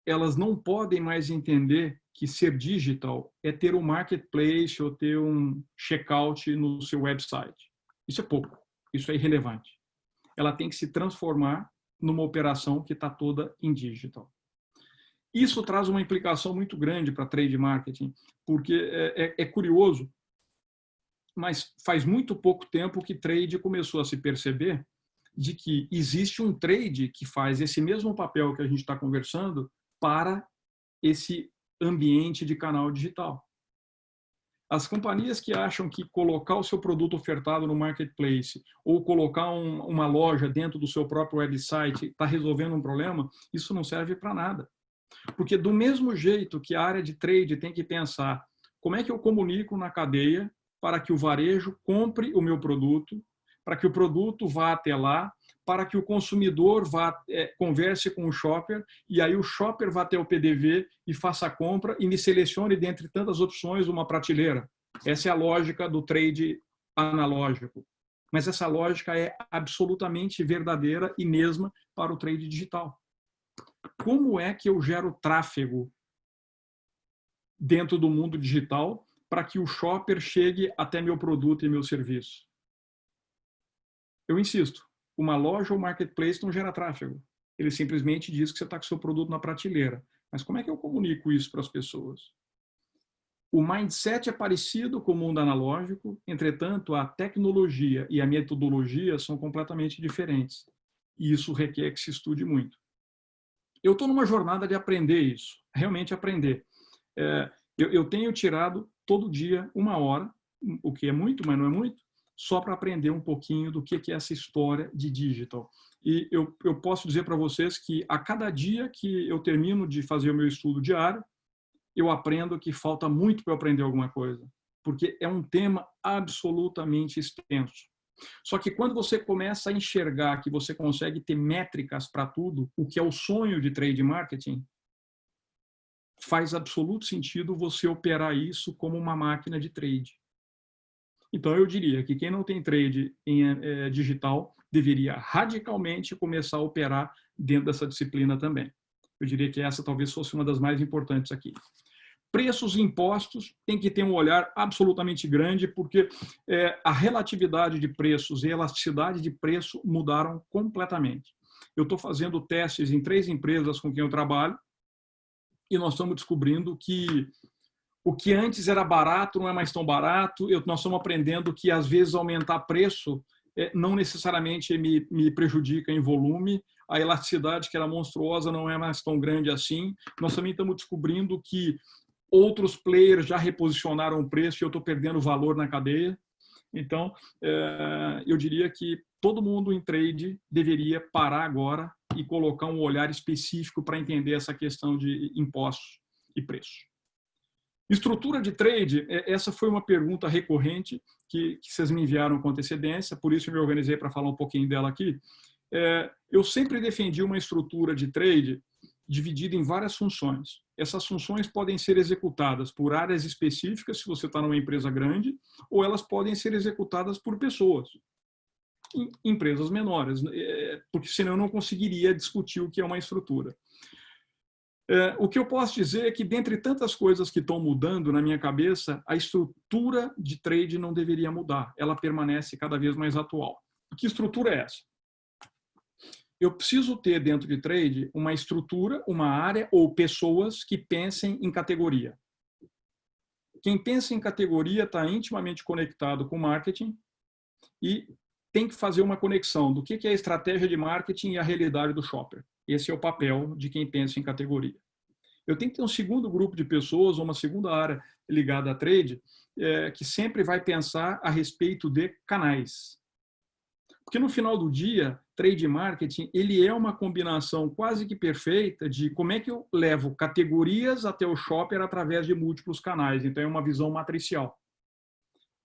elas não podem mais entender que ser digital é ter um marketplace ou ter um checkout no seu website. Isso é pouco, isso é irrelevante. Ela tem que se transformar numa operação que está toda em digital. Isso traz uma implicação muito grande para trade marketing, porque é curioso, mas faz muito pouco tempo que trade começou a se perceber de que existe um trade que faz esse mesmo papel que a gente está conversando para esse ambiente de canal digital. As companhias que acham que colocar o seu produto ofertado no marketplace ou colocar uma loja dentro do seu próprio website está resolvendo um problema, isso não serve para nada. Porque do mesmo jeito que a área de trade tem que pensar como é que eu comunico na cadeia para que o varejo compre o meu produto, para que o produto vá até lá, para que o consumidor converse com o shopper, e aí o shopper vá até o PDV e faça a compra e me selecione dentre tantas opções uma prateleira. Essa é a lógica do trade analógico. Mas essa lógica é absolutamente verdadeira e mesma para o trade digital. Como é que eu gero tráfego dentro do mundo digital para que o shopper chegue até meu produto e meu serviço? Eu insisto, uma loja ou marketplace não gera tráfego. Ele simplesmente diz que você está com o seu produto na prateleira. Mas como é que eu comunico isso para as pessoas? O mindset é parecido com o mundo analógico, entretanto, a tecnologia e a metodologia são completamente diferentes. E isso requer que se estude muito. Eu estou numa jornada de aprender isso, realmente aprender. Eu tenho tirado todo dia 1 hora, o que é muito, mas não é muito, só para aprender um pouquinho do que é essa história de digital. E eu posso dizer para vocês que a cada dia que eu termino de fazer o meu estudo diário, eu aprendo que falta muito para eu aprender alguma coisa, porque é um tema absolutamente extenso. Só que quando você começa a enxergar que você consegue ter métricas para tudo, o que é o sonho de trade marketing, faz absoluto sentido você operar isso como uma máquina de trade. Então, eu diria que quem não tem trade em digital deveria radicalmente começar a operar dentro dessa disciplina também. Eu diria que essa talvez fosse uma das mais importantes aqui. Preços e impostos tem que ter um olhar absolutamente grande, porque a relatividade de preços e a elasticidade de preço mudaram completamente. Eu estou fazendo testes em 3 empresas com quem eu trabalho e nós estamos descobrindo que o que antes era barato não é mais tão barato. Nós estamos aprendendo que, às vezes, aumentar preço não necessariamente me prejudica em volume. A elasticidade, que era monstruosa, não é mais tão grande assim. Nós também estamos descobrindo que outros players já reposicionaram o preço e eu estou perdendo valor na cadeia. Então, eu diria que todo mundo em trade deveria parar agora e colocar um olhar específico para entender essa questão de impostos e preço. Estrutura de trade, essa foi uma pergunta recorrente que vocês me enviaram com antecedência, por isso eu me organizei para falar um pouquinho dela aqui. Eu sempre defendi uma estrutura de trade dividida em várias funções. Essas funções podem ser executadas por áreas específicas, se você está numa empresa grande, ou elas podem ser executadas por pessoas, em empresas menores, porque senão eu não conseguiria discutir o que é uma estrutura. O que eu posso dizer é que, dentre tantas coisas que estão mudando na minha cabeça, a estrutura de trade não deveria mudar. Ela permanece cada vez mais atual. Que estrutura é essa? Eu preciso ter dentro de trade uma estrutura, uma área ou pessoas que pensem em categoria. Quem pensa em categoria está intimamente conectado com marketing e tem que fazer uma conexão do que é a estratégia de marketing e a realidade do shopper. Esse é o papel de quem pensa em categoria. Eu tenho que ter um segundo grupo de pessoas, ou uma segunda área ligada a trade, que sempre vai pensar a respeito de canais. Porque no final do dia, trade marketing, ele é uma combinação quase que perfeita de como é que eu levo categorias até o shopper através de múltiplos canais. Então, é uma visão matricial.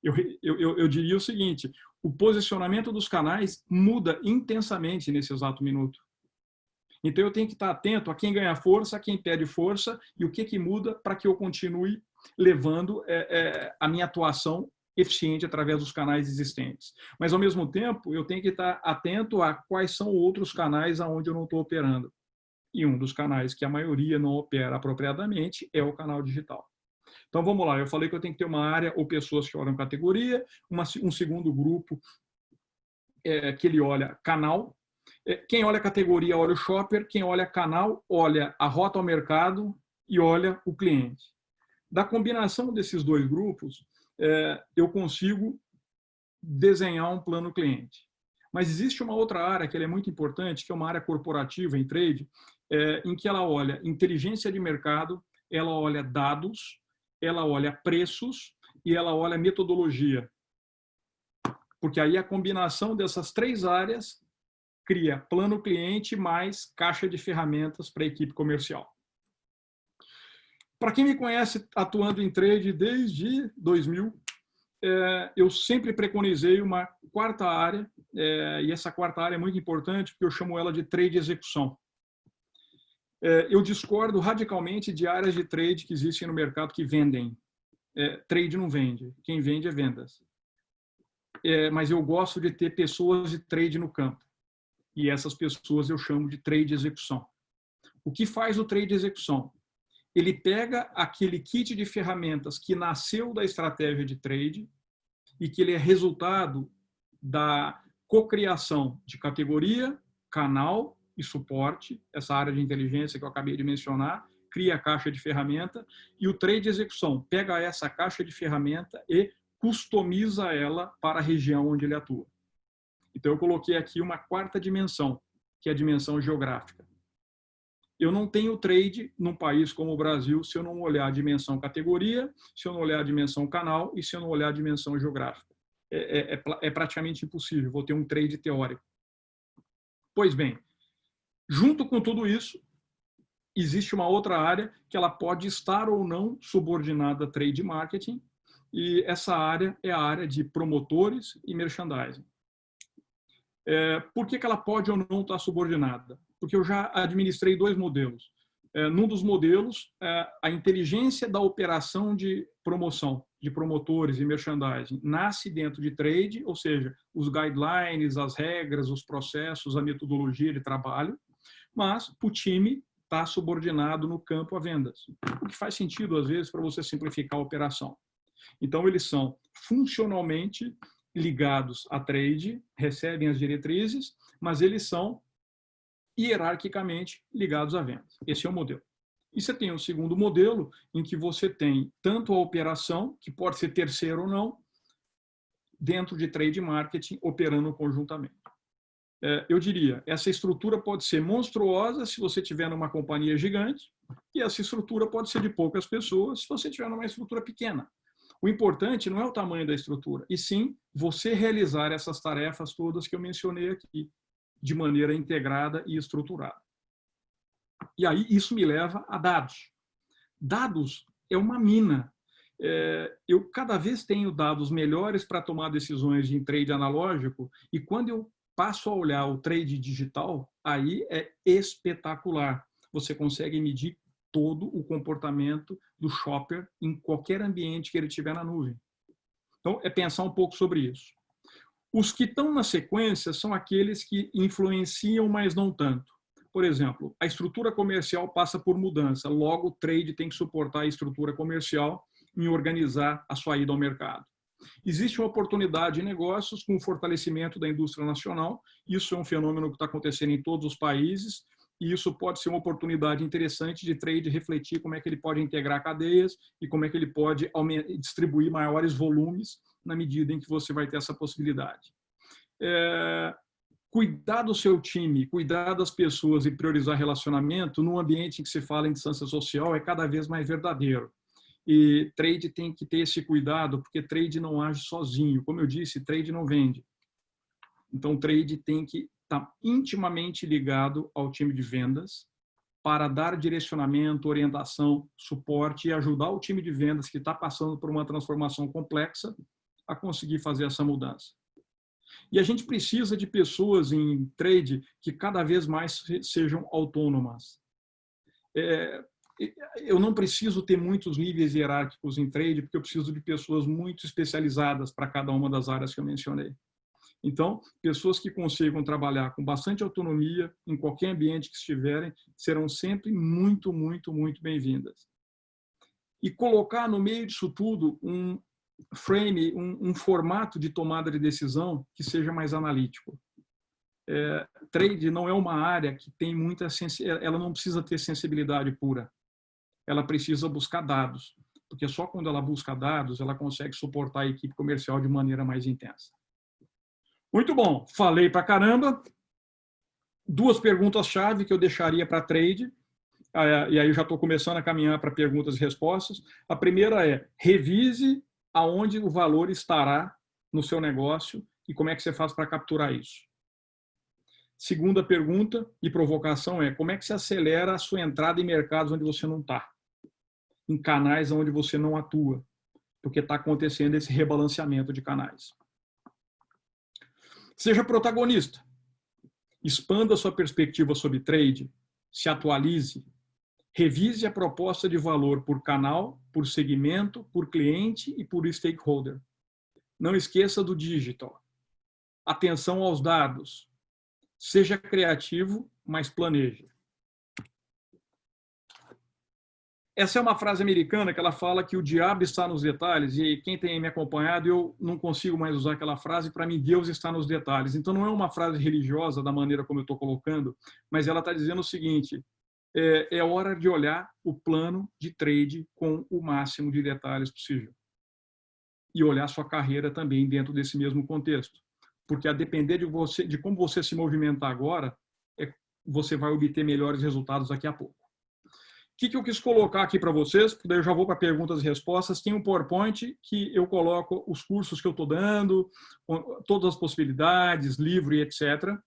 Eu diria o seguinte, o posicionamento dos canais muda intensamente nesse exato minuto. Então, eu tenho que estar atento a quem ganha força, a quem perde força e o que muda para que eu continue levando a minha atuação eficiente através dos canais existentes. Mas, ao mesmo tempo, eu tenho que estar atento a quais são outros canais onde eu não estou operando. E um dos canais que a maioria não opera apropriadamente é o canal digital. Então, vamos lá. Eu falei que eu tenho que ter uma área ou pessoas que olham categoria, um segundo grupo que ele olha canal. Quem olha categoria olha o shopper, quem olha canal olha a rota ao mercado e olha o cliente. Da combinação desses 2 grupos, eu consigo desenhar um plano cliente. Mas existe uma outra área que é muito importante, que é uma área corporativa em trade, em que ela olha inteligência de mercado, ela olha dados, ela olha preços e ela olha metodologia. Porque aí a combinação dessas 3 áreas cria plano cliente mais caixa de ferramentas para a equipe comercial. Para quem me conhece atuando em trade desde 2000, eu sempre preconizei uma quarta área, e essa quarta área é muito importante porque eu chamo ela de trade execução. Eu discordo radicalmente de áreas de trade que existem no mercado que vendem. Trade não vende, quem vende é vendas. Mas eu gosto de ter pessoas de trade no campo. E essas pessoas eu chamo de trade execução. O que faz o trade execução? Ele pega aquele kit de ferramentas que nasceu da estratégia de trade e que ele é resultado da cocriação de categoria, canal e suporte, essa área de inteligência que eu acabei de mencionar, cria a caixa de ferramenta, e o trade execução pega essa caixa de ferramenta e customiza ela para a região onde ele atua. Então, eu coloquei aqui uma quarta dimensão, que é a dimensão geográfica. Eu não tenho trade num país como o Brasil se eu não olhar a dimensão categoria, se eu não olhar a dimensão canal e se eu não olhar a dimensão geográfica. É praticamente impossível, vou ter um trade teórico. Pois bem, junto com tudo isso, existe uma outra área que ela pode estar ou não subordinada a trade marketing, e essa área é a área de promotores e merchandising. Por que ela pode ou não estar subordinada? Porque eu já administrei dois modelos. Num dos modelos, a inteligência da operação de promoção, de promotores e merchandising, nasce dentro de trade, ou seja, os guidelines, as regras, os processos, a metodologia de trabalho, mas o time está subordinado no campo a vendas, o que faz sentido, às vezes, para você simplificar a operação. Então, eles são funcionalmente ligados a trade, recebem as diretrizes, mas eles são hierarquicamente ligados a vendas. Esse é o modelo. E você tem um segundo modelo em que você tem tanto a operação, que pode ser terceiro ou não, dentro de trade marketing, operando conjuntamente. Eu diria, essa estrutura pode ser monstruosa se você tiver numa companhia gigante, e essa estrutura pode ser de poucas pessoas se você tiver numa estrutura pequena. O importante não é o tamanho da estrutura, e sim você realizar essas tarefas todas que eu mencionei aqui, de maneira integrada e estruturada. E aí isso me leva a dados. Dados é uma mina. Eu cada vez tenho dados melhores para tomar decisões em trade analógico, e quando eu passo a olhar o trade digital, aí é espetacular. Você consegue medir todo o comportamento do shopper em qualquer ambiente que ele tiver na nuvem. Então, é pensar um pouco sobre isso. Os que estão na sequência são aqueles que influenciam, mas não tanto. Por exemplo, a estrutura comercial passa por mudança, logo o trade tem que suportar a estrutura comercial em organizar a sua ida ao mercado. Existe uma oportunidade de negócios com o fortalecimento da indústria nacional, isso é um fenômeno que está acontecendo em todos os países, e isso pode ser uma oportunidade interessante de trade refletir como é que ele pode integrar cadeias e como é que ele pode distribuir maiores volumes na medida em que você vai ter essa possibilidade. Cuidar do seu time, cuidar das pessoas e priorizar relacionamento num ambiente em que se fala em distância social é cada vez mais verdadeiro. E trade tem que ter esse cuidado, porque trade não age sozinho. Como eu disse, trade não vende. Então, trade tem que estar intimamente ligado ao time de vendas para dar direcionamento, orientação, suporte e ajudar o time de vendas que está passando por uma transformação complexa a conseguir fazer essa mudança. E a gente precisa de pessoas em trade que cada vez mais sejam autônomas. Eu não preciso ter muitos níveis hierárquicos em trade, porque eu preciso de pessoas muito especializadas para cada uma das áreas que eu mencionei. Então, pessoas que consigam trabalhar com bastante autonomia em qualquer ambiente que estiverem, serão sempre muito, muito, muito bem-vindas. E colocar no meio disso tudo um frame, um formato de tomada de decisão que seja mais analítico. Trade não é uma área que tem muita ela não precisa ter sensibilidade pura. Ela precisa buscar dados, porque só quando ela busca dados ela consegue suportar a equipe comercial de maneira mais intensa. Muito bom, falei pra caramba. Duas perguntas-chave que eu deixaria para trade, e aí eu já estou começando a caminhar para perguntas e respostas. A primeira é, revise aonde o valor estará no seu negócio e como é que você faz para capturar isso. Segunda pergunta e provocação é, como é que você acelera a sua entrada em mercados onde você não está? em canais onde você não atua, porque está acontecendo esse rebalanceamento de canais. Seja protagonista. Expanda sua perspectiva sobre trade, se atualize, revise a proposta de valor por canal, por segmento, por cliente e por stakeholder. Não esqueça do digital. Atenção aos dados. Seja criativo, mas planeje. Essa é uma frase americana que ela fala que o diabo está nos detalhes, e quem tem me acompanhado, eu não consigo mais usar aquela frase, para mim Deus está nos detalhes. Então não é uma frase religiosa da maneira como eu estou colocando, mas ela está dizendo o seguinte, é hora de olhar o plano de trade com o máximo de detalhes possível. E olhar sua carreira também dentro desse mesmo contexto. Porque a depender de você, de como você se movimentar agora, você vai obter melhores resultados daqui a pouco. O que eu quis colocar aqui para vocês, porque daí eu já vou para perguntas e respostas. Tem um PowerPoint que eu coloco os cursos que eu estou dando, todas as possibilidades, livro e etc.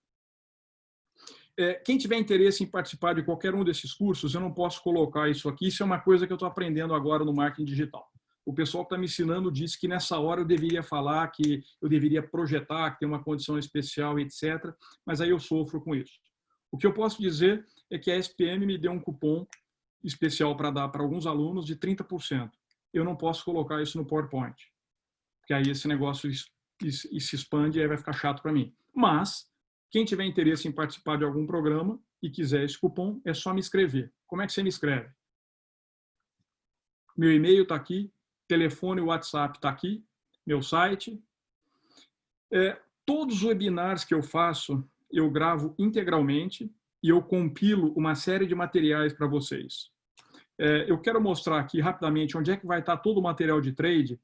Quem tiver interesse em participar de qualquer um desses cursos, eu não posso colocar isso aqui. Isso é uma coisa que eu estou aprendendo agora no marketing digital. O pessoal que está me ensinando disse que nessa hora eu deveria falar, que eu deveria projetar, que tem uma condição especial, etc. Mas aí eu sofro com isso. O que eu posso dizer é que a SPM me deu um cupom especial para dar para alguns alunos de 30%. Eu não posso colocar isso no PowerPoint, porque aí esse negócio se expande e aí vai ficar chato para mim. Mas, quem tiver interesse em participar de algum programa e quiser esse cupom, é só me escrever. Como é que você me escreve? Meu e-mail está aqui, telefone e WhatsApp está aqui, meu site. Todos os webinars que eu faço, eu gravo integralmente, e eu compilo uma série de materiais para vocês. Eu quero mostrar aqui rapidamente onde é que vai estar todo o material de trade,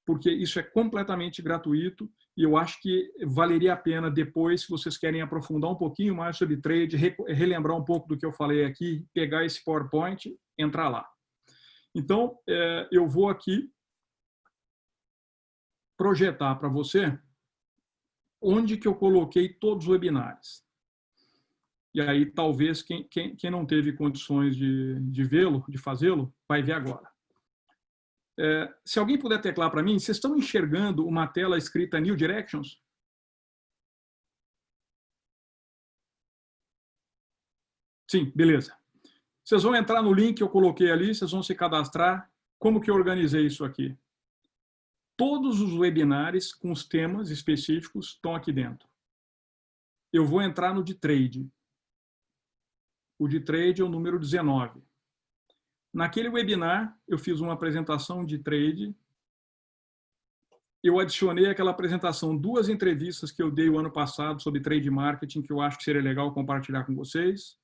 porque isso é completamente gratuito e eu acho que valeria a pena depois, se vocês querem aprofundar um pouquinho mais sobre trade, relembrar um pouco do que eu falei aqui, pegar esse PowerPoint, entrar lá. Então, eu vou aqui projetar para você onde que eu coloquei todos os webinars. E aí, talvez, quem não teve condições de vê-lo, de fazê-lo, vai ver agora. Se alguém puder teclar para mim, vocês estão enxergando uma tela escrita New Directions? Sim, beleza. Vocês vão entrar no link que eu coloquei ali, vocês vão se cadastrar. Como que eu organizei isso aqui? Todos os webinars com os temas específicos estão aqui dentro. Eu vou entrar no de trade. O de trade é o número 19. Naquele webinar, eu fiz uma apresentação de trade. Eu adicionei àquela apresentação 2 entrevistas que eu dei o ano passado sobre trade marketing, que eu acho que seria legal compartilhar com vocês.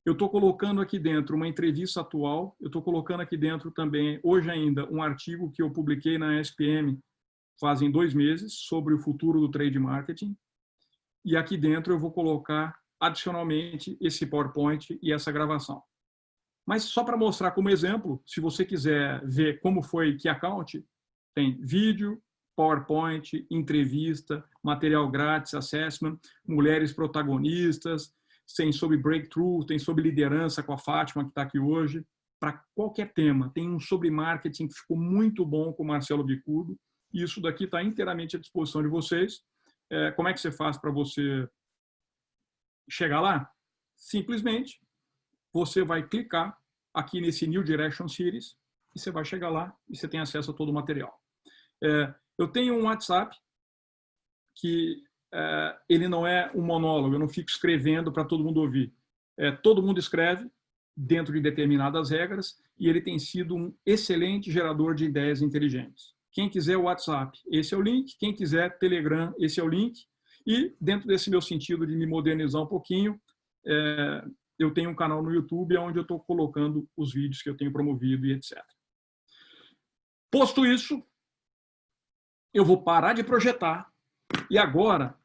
Eu estou colocando aqui dentro uma entrevista atual. Eu estou colocando aqui dentro também, hoje ainda, um artigo que eu publiquei na SPM fazem 2 meses, sobre o futuro do trade marketing. E aqui dentro eu vou colocar, adicionalmente, esse PowerPoint e essa gravação. Mas só para mostrar como exemplo, se você quiser ver como foi Key Account, tem vídeo, PowerPoint, entrevista, material grátis, assessment, mulheres protagonistas, tem sobre breakthrough, tem sobre liderança com a Fátima, que está aqui hoje, para qualquer tema. Tem um sobre marketing que ficou muito bom com o Marcelo Bicudo, e isso daqui está inteiramente à disposição de vocês. Como é que você faz para você chegar lá? Simplesmente, você vai clicar aqui nesse New Direction Series e você vai chegar lá e você tem acesso a todo o material. Eu tenho um WhatsApp que ele não é um monólogo, eu não fico escrevendo para todo mundo ouvir. Todo mundo escreve dentro de determinadas regras e ele tem sido um excelente gerador de ideias inteligentes. Quem quiser o WhatsApp, esse é o link. Quem quiser Telegram, esse é o link. E dentro desse meu sentido de me modernizar um pouquinho, eu tenho um canal no YouTube onde eu estou colocando os vídeos que eu tenho promovido e etc. Posto isso, eu vou parar de projetar e agora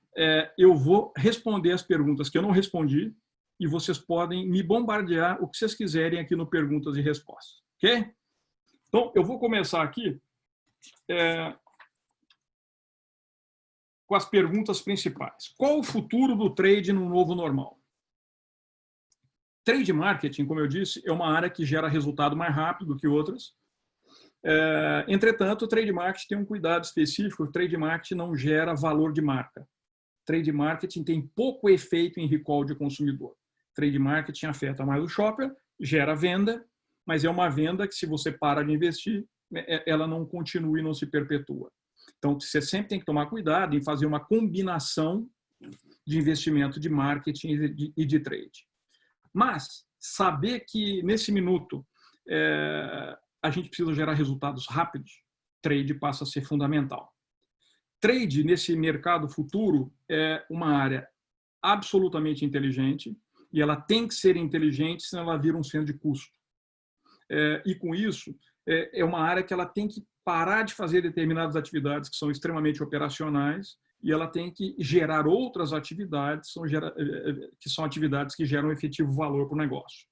eu vou responder as perguntas que eu não respondi e vocês podem me bombardear o que vocês quiserem aqui no Perguntas e Respostas. Ok? Então, eu vou começar aqui com as perguntas principais. Qual o futuro do trade no novo normal? Trade marketing, como eu disse, é uma área que gera resultado mais rápido do que outras. Entretanto, o trade marketing tem um cuidado específico. O trade marketing não gera valor de marca. Trade marketing tem pouco efeito em recall de consumidor. Trade marketing afeta mais o shopper, gera venda, mas é uma venda que, se você para de investir, ela não continua e não se perpetua. Então, você sempre tem que tomar cuidado em fazer uma combinação de investimento de marketing e de trade. Mas saber que, nesse minuto, a gente precisa gerar resultados rápidos, trade passa a ser fundamental. Trade, nesse mercado futuro, é uma área absolutamente inteligente, e ela tem que ser inteligente, senão ela vira um centro de custo. E, com isso, é uma área que ela tem que parar de fazer determinadas atividades que são extremamente operacionais, e ela tem que gerar outras atividades, que são atividades que geram efetivo valor para o negócio.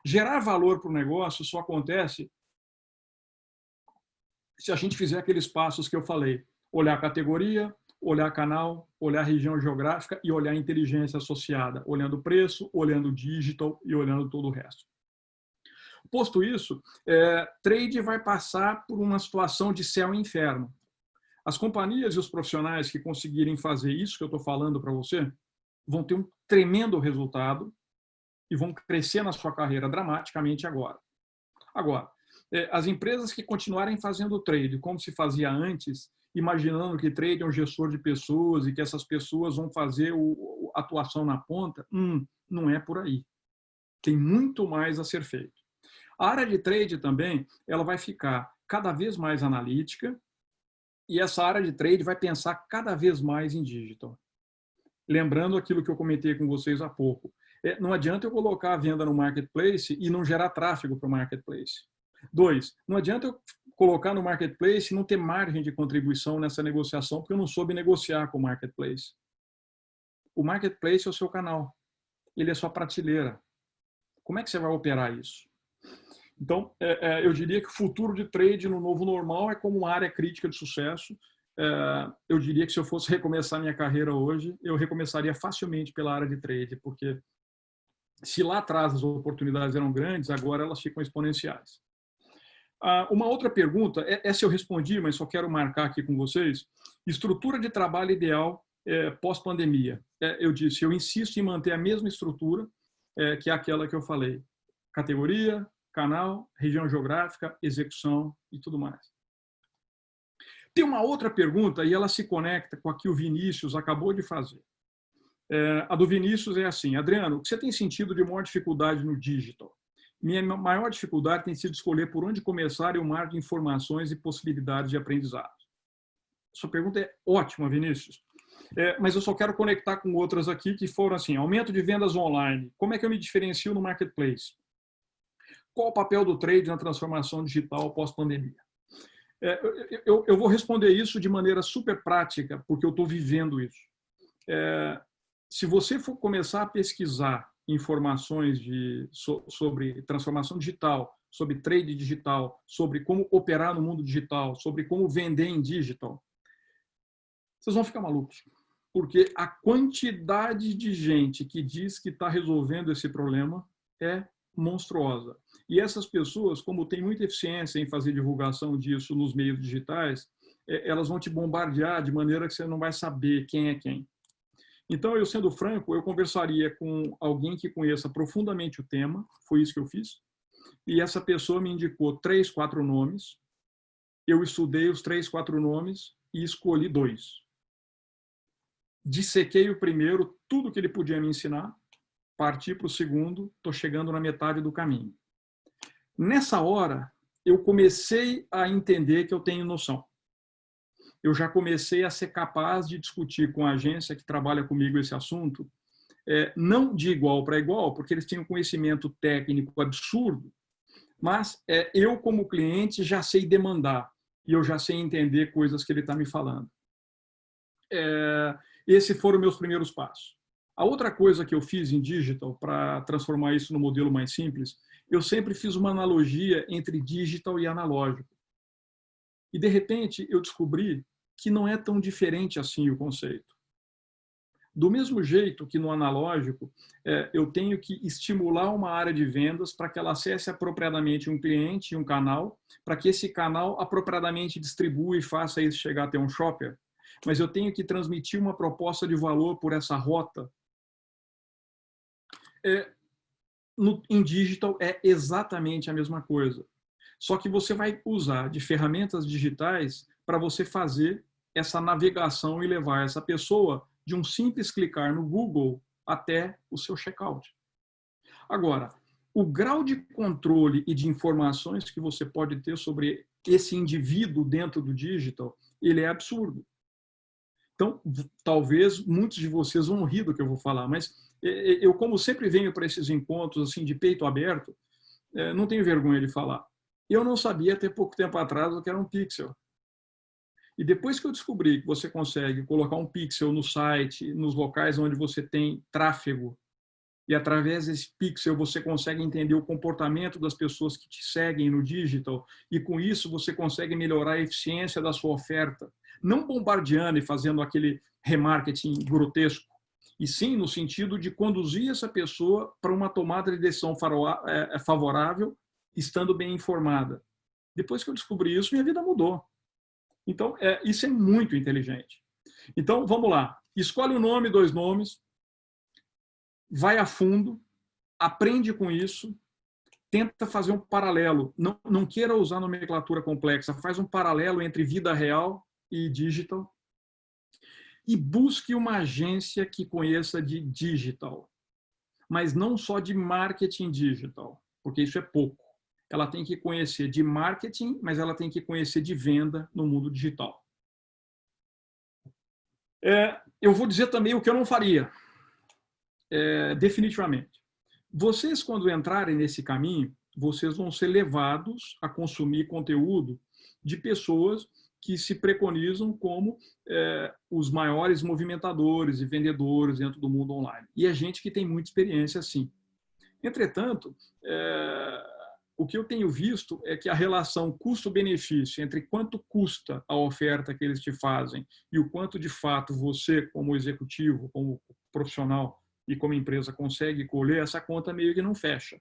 Gerar valor para o negócio só acontece se a gente fizer aqueles passos que eu falei: olhar a categoria, olhar canal, olhar região geográfica e olhar inteligência associada, olhando preço, olhando digital e olhando todo o resto. Posto isso, trade vai passar por uma situação de céu e inferno. As companhias e os profissionais que conseguirem fazer isso que eu estou falando para você vão ter um tremendo resultado e vão crescer na sua carreira dramaticamente agora. Agora, as empresas que continuarem fazendo trade como se fazia antes, imaginando que trade é um gestor de pessoas e que essas pessoas vão fazer a atuação na ponta, não é por aí. Tem muito mais a ser feito. A área de trade também, ela vai ficar cada vez mais analítica, e essa área de trade vai pensar cada vez mais em digital. Lembrando aquilo que eu comentei com vocês há pouco. Não adianta eu colocar a venda no marketplace e não gerar tráfego para o marketplace. 2, não adianta eu colocar no marketplace e não ter margem de contribuição nessa negociação, porque eu não soube negociar com o marketplace. O marketplace é o seu canal. Ele é sua prateleira. Como é que você vai operar isso? Então, eu diria que o futuro de trade no novo normal é como uma área crítica de sucesso. Eu diria que, se eu fosse recomeçar minha carreira hoje, eu recomeçaria facilmente pela área de trade, porque se lá atrás as oportunidades eram grandes, agora elas ficam exponenciais. Uma outra pergunta, essa eu respondi, mas só quero marcar aqui com vocês: estrutura de trabalho ideal pós-pandemia. Eu disse, eu insisto em manter a mesma estrutura, que é aquela que eu falei: categoria, canal, região geográfica, execução e tudo mais. Tem uma outra pergunta, e ela se conecta com a que o Vinícius acabou de fazer. A do Vinícius é assim: Adriano, o que você tem sentido de maior dificuldade no digital? Minha maior dificuldade tem sido escolher por onde começar e o mar de informações e possibilidades de aprendizado. Sua pergunta é ótima, Vinícius. Mas eu só quero conectar com outras aqui que foram assim: aumento de vendas online. Como é que eu me diferencio no marketplace? Qual o papel do trade na transformação digital pós-pandemia? Eu vou responder isso de maneira super prática, porque eu estou vivendo isso. Se você for começar a pesquisar informações sobre transformação digital, sobre trade digital, sobre como operar no mundo digital, sobre como vender em digital, vocês vão ficar malucos. Porque a quantidade de gente que diz que está resolvendo esse problema é monstruosa. E essas pessoas, como têm muita eficiência em fazer divulgação disso nos meios digitais, elas vão te bombardear de maneira que você não vai saber quem é quem. Então, eu, sendo franco, eu conversaria com alguém que conheça profundamente o tema, foi isso que eu fiz, e essa pessoa me indicou 3, 4 nomes, eu estudei os 3, 4 nomes e escolhi 2. Dissequei o primeiro, tudo que ele podia me ensinar, parti para o segundo, estou chegando na metade do caminho. Nessa hora, eu comecei a entender que eu tenho noção. Eu já comecei a ser capaz de discutir com a agência que trabalha comigo esse assunto, não de igual para igual, porque eles tinham conhecimento técnico absurdo, mas eu, como cliente, já sei demandar e eu já sei entender coisas que ele está me falando. Esses foram meus primeiros passos. A outra coisa que eu fiz em digital, para transformar isso no modelo mais simples, eu sempre fiz uma analogia entre digital e analógico. E, de repente, eu descobri que não é tão diferente assim o conceito. Do mesmo jeito que no analógico, eu tenho que estimular uma área de vendas para que ela acesse apropriadamente um cliente e um canal, para que esse canal apropriadamente distribua e faça isso chegar até um shopper. Mas eu tenho que transmitir uma proposta de valor por essa rota. Em digital é exatamente a mesma coisa. Só que você vai usar de ferramentas digitais para você fazer essa navegação e levar essa pessoa de um simples clicar no Google até o seu checkout. Agora, o grau de controle e de informações que você pode ter sobre esse indivíduo dentro do digital, ele é absurdo. Então, talvez muitos de vocês vão rir do que eu vou falar, mas eu, como sempre venho para esses encontros assim de peito aberto, não tenho vergonha de falar. Eu não sabia até pouco tempo atrás o que era um pixel. E depois que eu descobri que você consegue colocar um pixel no site, nos locais onde você tem tráfego, e através desse pixel você consegue entender o comportamento das pessoas que te seguem no digital, e com isso você consegue melhorar a eficiência da sua oferta, não bombardeando e fazendo aquele remarketing grotesco, e sim no sentido de conduzir essa pessoa para uma tomada de decisão favorável, estando bem informada. Depois que eu descobri isso, minha vida mudou. Então, isso é muito inteligente. Então, vamos lá. Escolhe um nome, 2 nomes, vai a fundo, aprende com isso, tenta fazer um paralelo. Não queira usar nomenclatura complexa, faz um paralelo entre vida real e digital. E busque uma agência que conheça de digital. Mas não só de marketing digital, porque isso é pouco. Ela tem que conhecer de marketing, mas ela tem que conhecer de venda no mundo digital. Eu vou dizer também o que eu não faria, definitivamente. Vocês, quando entrarem nesse caminho, vocês vão ser levados a consumir conteúdo de pessoas que se preconizam como os maiores movimentadores e vendedores dentro do mundo online. E é gente que tem muita experiência, sim. Entretanto, o que eu tenho visto é que a relação custo-benefício entre quanto custa a oferta que eles te fazem e o quanto, de fato, você, como executivo, como profissional e como empresa, consegue colher, essa conta meio que não fecha.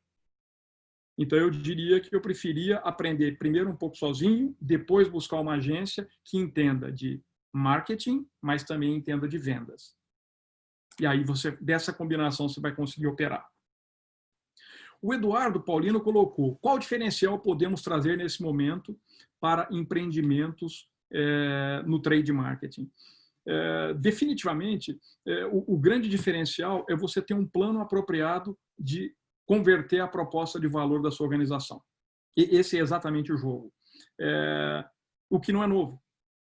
Então, eu diria que eu preferia aprender primeiro um pouco sozinho, depois buscar uma agência que entenda de marketing, mas também entenda de vendas. E aí, dessa combinação, você vai conseguir operar. O Eduardo Paulino colocou: qual diferencial podemos trazer nesse momento para empreendimentos no trade marketing? Definitivamente, o grande diferencial é você ter um plano apropriado de converter a proposta de valor da sua organização. Esse é exatamente o jogo. O que não é novo.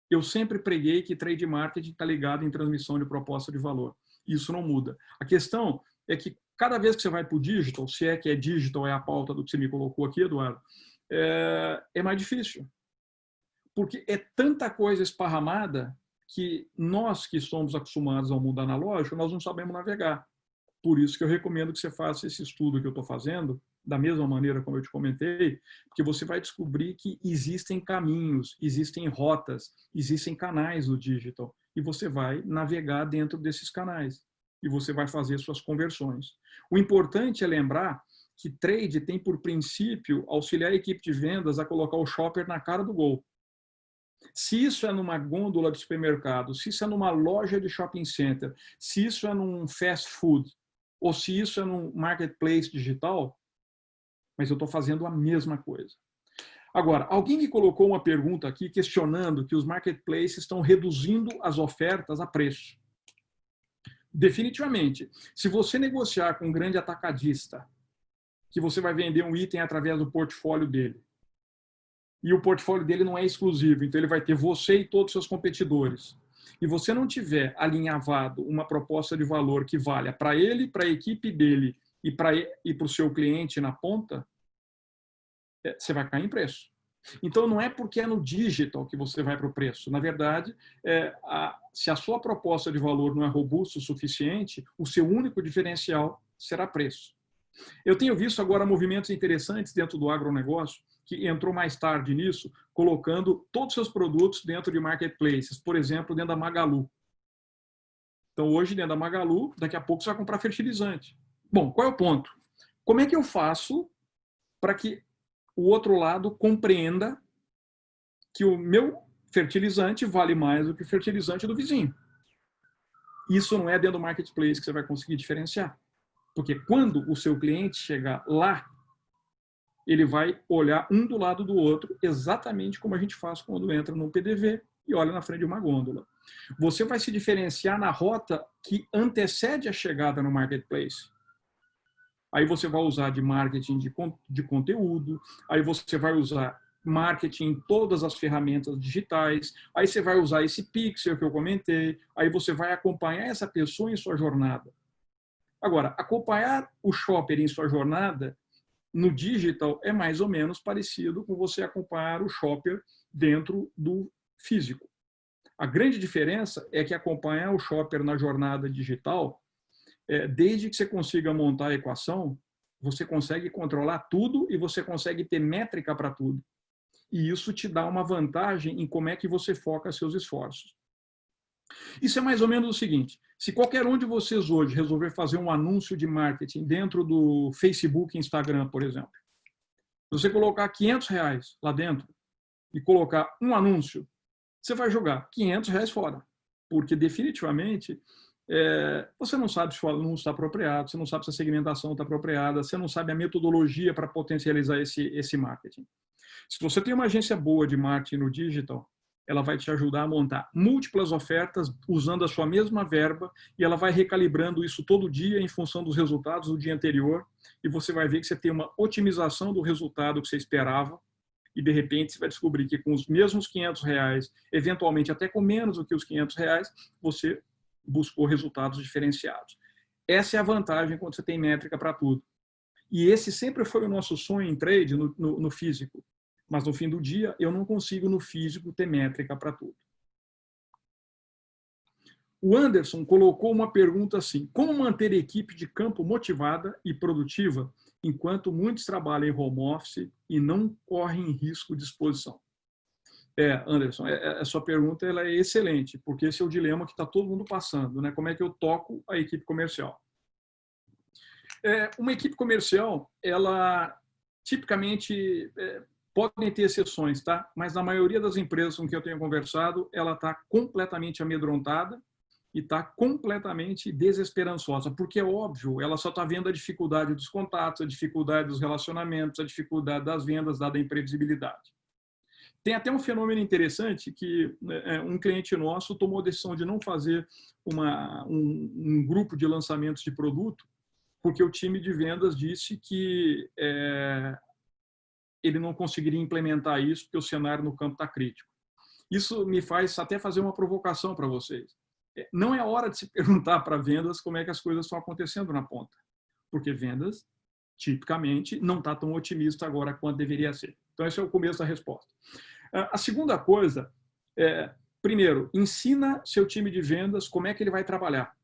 Eu sempre preguei que trade marketing está ligado em transmissão de proposta de valor. Isso não muda. A questão é que cada vez que você vai para o digital, se é que é digital, é a pauta do que você me colocou aqui, Eduardo, é mais difícil. Porque é tanta coisa esparramada que nós que somos acostumados ao mundo analógico, nós não sabemos navegar. Por isso que eu recomendo que você faça esse estudo que eu estou fazendo, da mesma maneira como eu te comentei, porque você vai descobrir que existem caminhos, existem rotas, existem canais no digital, e você vai navegar dentro desses canais, e você vai fazer suas conversões. O importante é lembrar que trade tem por princípio auxiliar a equipe de vendas a colocar o shopper na cara do gol. Se isso é numa gôndola de supermercado, se isso é numa loja de shopping center, se isso é num fast food, ou se isso é num marketplace digital, mas eu estou fazendo a mesma coisa. Agora, alguém me colocou uma pergunta aqui questionando que os marketplaces estão reduzindo as ofertas a preço. Definitivamente, se você negociar com um grande atacadista, que você vai vender um item através do portfólio dele, e o portfólio dele não é exclusivo, então ele vai ter você e todos os seus competidores, e você não tiver alinhavado uma proposta de valor que valha para ele, para a equipe dele e para o seu cliente na ponta, você vai cair em preço. Então, não é porque é no digital que você vai para o preço. Na verdade, se a sua proposta de valor não é robusta o suficiente, o seu único diferencial será preço. Eu tenho visto agora movimentos interessantes dentro do agronegócio, que entrou mais tarde nisso, colocando todos os seus produtos dentro de marketplaces, por exemplo, dentro da Magalu. Então, hoje, dentro da Magalu, daqui a pouco você vai comprar fertilizante. Bom, qual é o ponto? Como é que eu faço para que o outro lado compreenda que o meu fertilizante vale mais do que o fertilizante do vizinho? Isso não é dentro do marketplace que você vai conseguir diferenciar. Porque quando o seu cliente chegar lá, ele vai olhar um do lado do outro, exatamente como a gente faz quando entra num PDV e olha na frente de uma gôndola. Você vai se diferenciar na rota que antecede a chegada no marketplace. Aí você vai usar de marketing de conteúdo, aí você vai usar marketing em todas as ferramentas digitais, aí você vai usar esse pixel que eu comentei, aí você vai acompanhar essa pessoa em sua jornada. Agora, acompanhar o shopper em sua jornada no digital é mais ou menos parecido com você acompanhar o shopper dentro do físico. A grande diferença é que acompanhar o shopper na jornada digital, desde que você consiga montar a equação, você consegue controlar tudo e você consegue ter métrica para tudo. E isso te dá uma vantagem em como é que você foca seus esforços. Isso é mais ou menos o seguinte: se qualquer um de vocês hoje resolver fazer um anúncio de marketing dentro do Facebook e Instagram, por exemplo, você colocar R$500 lá dentro e colocar um anúncio, você vai jogar R$500 fora, porque definitivamente você não sabe se o anúncio está apropriado, você não sabe se a segmentação está apropriada, você não sabe a metodologia para potencializar esse marketing. Se você tem uma agência boa de marketing no digital, ela vai te ajudar a montar múltiplas ofertas usando a sua mesma verba e ela vai recalibrando isso todo dia em função dos resultados do dia anterior e você vai ver que você tem uma otimização do resultado que você esperava e, de repente, você vai descobrir que com os mesmos R$500, eventualmente até com menos do que os R$500, você buscou resultados diferenciados. Essa é a vantagem quando você tem métrica para tudo. E esse sempre foi o nosso sonho em trade no físico. Mas, no fim do dia, eu não consigo, no físico, ter métrica para tudo. O Anderson colocou uma pergunta assim: como manter a equipe de campo motivada e produtiva enquanto muitos trabalham em home office e não correm risco de exposição? Anderson, a sua pergunta ela é excelente, porque esse é o dilema que está todo mundo passando, né? Como é que eu toco a equipe comercial? Uma equipe comercial, ela tipicamente podem ter exceções, tá? Mas na maioria das empresas com que eu tenho conversado, ela está completamente amedrontada e está completamente desesperançosa, porque é óbvio, ela só está vendo a dificuldade dos contatos, a dificuldade dos relacionamentos, a dificuldade das vendas, dada a imprevisibilidade. Tem até um fenômeno interessante que um cliente nosso tomou a decisão de não fazer um grupo de lançamentos de produto, porque o time de vendas disse que ele não conseguiria implementar isso porque o cenário no campo está crítico. Isso me faz até fazer uma provocação para vocês. Não é hora de se perguntar para vendas como é que as coisas estão acontecendo na ponta, porque vendas, tipicamente, não está tão otimista agora quanto deveria ser. Então, esse é o começo da resposta. A segunda coisa primeiro, ensina seu time de vendas como é que ele vai trabalhar.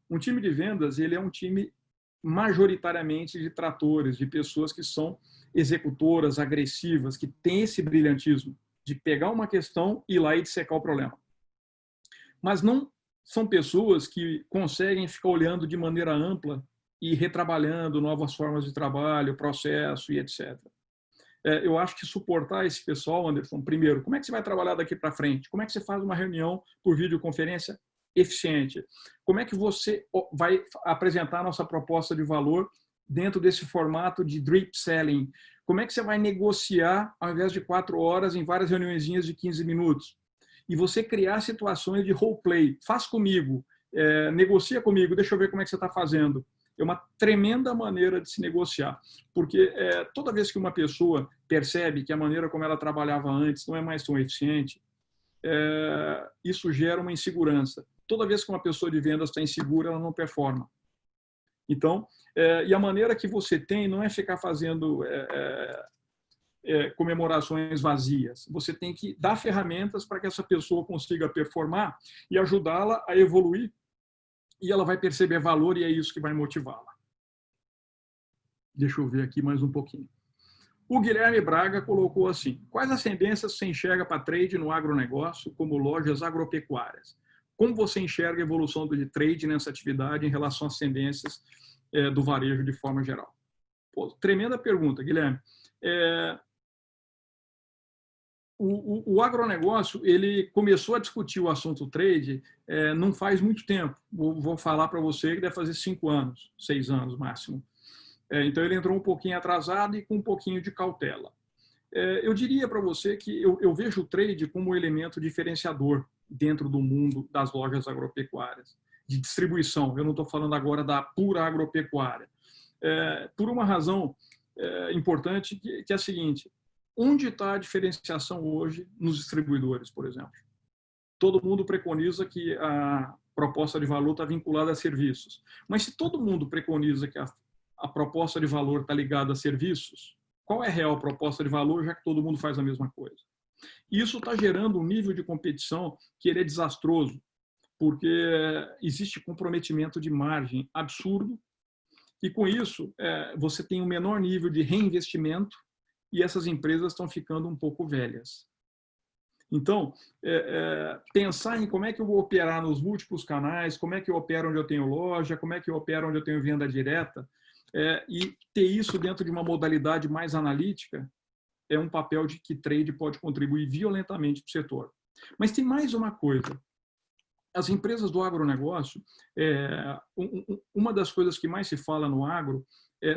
Um time de vendas, ele é um time majoritariamente de tratores, de pessoas que são executoras, agressivas, que têm esse brilhantismo de pegar uma questão e ir lá e dissecar o problema. Mas não são pessoas que conseguem ficar olhando de maneira ampla e retrabalhando novas formas de trabalho, processo e etc. Eu acho que suportar esse pessoal, Anderson, primeiro, como é que você vai trabalhar daqui para frente? Como é que você faz uma reunião por videoconferência eficiente? Como é que você vai apresentar a nossa proposta de valor dentro desse formato de drip selling? Como é que você vai negociar, ao invés de 4 horas, em várias reuniõezinhas de 15 minutos? E você criar situações de roleplay. Faz comigo, negocia comigo, deixa eu ver como é que você está fazendo. É uma tremenda maneira de se negociar, porque toda vez que uma pessoa percebe que a maneira como ela trabalhava antes não é mais tão eficiente, isso gera uma insegurança. Toda vez que uma pessoa de vendas está insegura, ela não performa. Então, e a maneira que você tem não é ficar fazendo comemorações vazias. Você tem que dar ferramentas para que essa pessoa consiga performar e ajudá-la a evoluir, e ela vai perceber valor e é isso que vai motivá-la. Deixa eu ver aqui mais um pouquinho. O Guilherme Braga colocou assim: quais as tendências você enxerga para trade no agronegócio, como lojas agropecuárias? Como você enxerga a evolução do trade nessa atividade em relação às tendências do varejo de forma geral? Pô, tremenda pergunta, Guilherme. O agronegócio, ele começou a discutir o assunto trade não faz muito tempo. Vou falar para você que deve fazer 5 anos, 6 anos máximo. Então, ele entrou um pouquinho atrasado e com um pouquinho de cautela. Eu diria para você que eu vejo o trade como um elemento diferenciador dentro do mundo das lojas agropecuárias, de distribuição. Eu não estou falando agora da pura agropecuária. Por uma razão importante, que é a seguinte: onde está a diferenciação hoje nos distribuidores, por exemplo? Todo mundo preconiza que a proposta de valor está vinculada a serviços. Mas se todo mundo preconiza que a proposta de valor está ligada a serviços, qual é a real proposta de valor, já que todo mundo faz a mesma coisa? Isso está gerando um nível de competição que ele é desastroso, porque existe comprometimento de margem absurdo, e com isso você tem um menor nível de reinvestimento e essas empresas estão ficando um pouco velhas. Então, pensar em como é que eu vou operar nos múltiplos canais, como é que eu opero onde eu tenho loja, como é que eu opero onde eu tenho venda direta, e ter isso dentro de uma modalidade mais analítica é um papel de que trade pode contribuir violentamente para o setor. Mas tem mais uma coisa. As empresas do agronegócio, uma das coisas que mais se fala no agro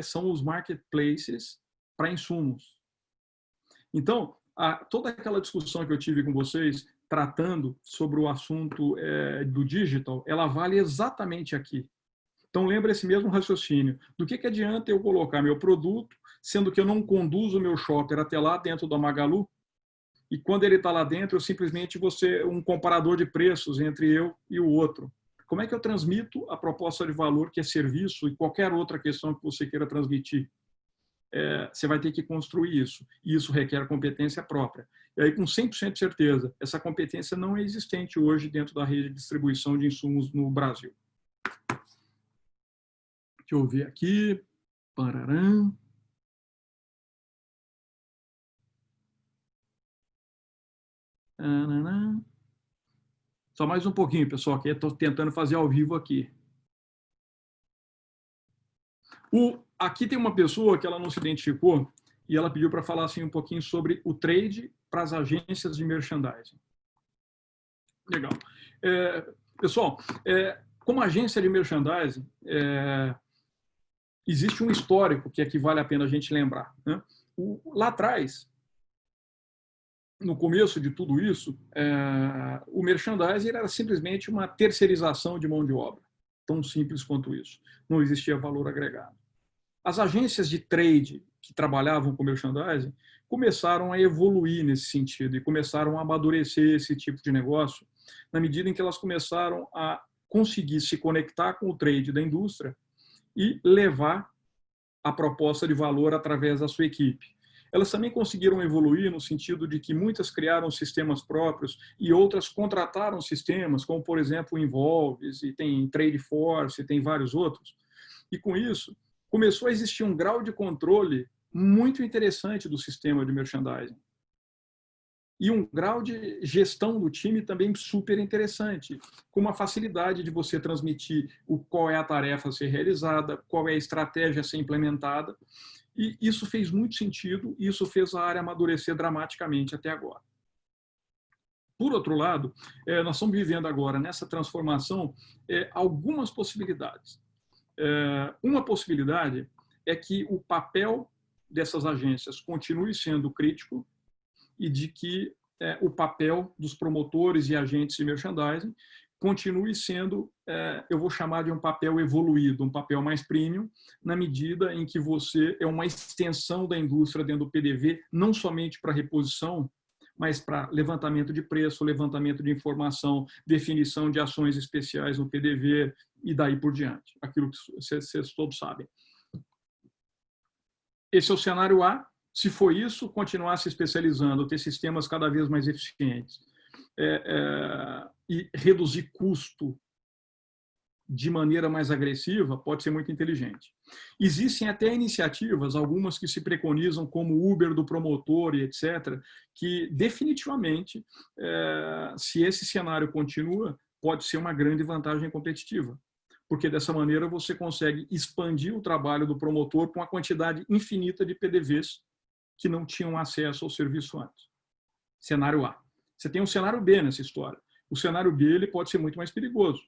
são os marketplaces para insumos. Então, toda aquela discussão que eu tive com vocês, tratando sobre o assunto do digital, ela vale exatamente aqui. Então, lembra esse mesmo raciocínio. Do que adianta eu colocar meu produto, sendo que eu não conduzo o meu shopper até lá dentro da Magalu, e quando ele está lá dentro, eu simplesmente vou ser um comparador de preços entre eu e o outro. Como é que eu transmito a proposta de valor, que é serviço, e qualquer outra questão que você queira transmitir? Você vai ter que construir isso, e isso requer competência própria. E aí, com 100% de certeza, essa competência não é existente hoje dentro da rede de distribuição de insumos no Brasil. Deixa eu ver aqui. Pararam. Só mais um pouquinho, pessoal, que eu estou tentando fazer ao vivo aqui. Aqui tem uma pessoa que ela não se identificou e ela pediu para falar assim, um pouquinho sobre o trade para as agências de merchandising. Legal. Pessoal, como agência de merchandising, existe um histórico que aqui vale a pena a gente lembrar, né? Lá atrás, no começo de tudo isso, o merchandising era simplesmente uma terceirização de mão de obra. Tão simples quanto isso. Não existia valor agregado. As agências de trade que trabalhavam com merchandising começaram a evoluir nesse sentido e começaram a amadurecer esse tipo de negócio na medida em que elas começaram a conseguir se conectar com o trade da indústria e levar a proposta de valor através da sua equipe. Elas também conseguiram evoluir no sentido de que muitas criaram sistemas próprios e outras contrataram sistemas, como, por exemplo, o Involves, e tem Tradeforce, e tem vários outros. E, com isso, começou a existir um grau de controle muito interessante do sistema de merchandising. E um grau de gestão do time também super interessante, com uma facilidade de você transmitir qual é a tarefa a ser realizada, qual é a estratégia a ser implementada. E isso fez muito sentido, e isso fez a área amadurecer dramaticamente até agora. Por outro lado, nós estamos vivendo agora, nessa transformação, algumas possibilidades. Uma possibilidade é que o papel dessas agências continue sendo crítico e de que o papel dos promotores e agentes de merchandising continue sendo, eu vou chamar de um papel evoluído, um papel mais premium, na medida em que você é uma extensão da indústria dentro do PDV, não somente para reposição, mas para levantamento de preço, levantamento de informação, definição de ações especiais no PDV e daí por diante, aquilo que vocês todos sabem. Esse é o cenário A. Se for isso, continuar se especializando, ter sistemas cada vez mais eficientes e reduzir custo de maneira mais agressiva, pode ser muito inteligente. Existem até iniciativas, algumas que se preconizam como Uber do promotor e etc., que definitivamente, se esse cenário continua, pode ser uma grande vantagem competitiva, porque dessa maneira você consegue expandir o trabalho do promotor com uma quantidade infinita de PDVs que não tinham acesso ao serviço antes. Cenário A. Você tem um cenário B nessa história. O cenário B ele pode ser muito mais perigoso.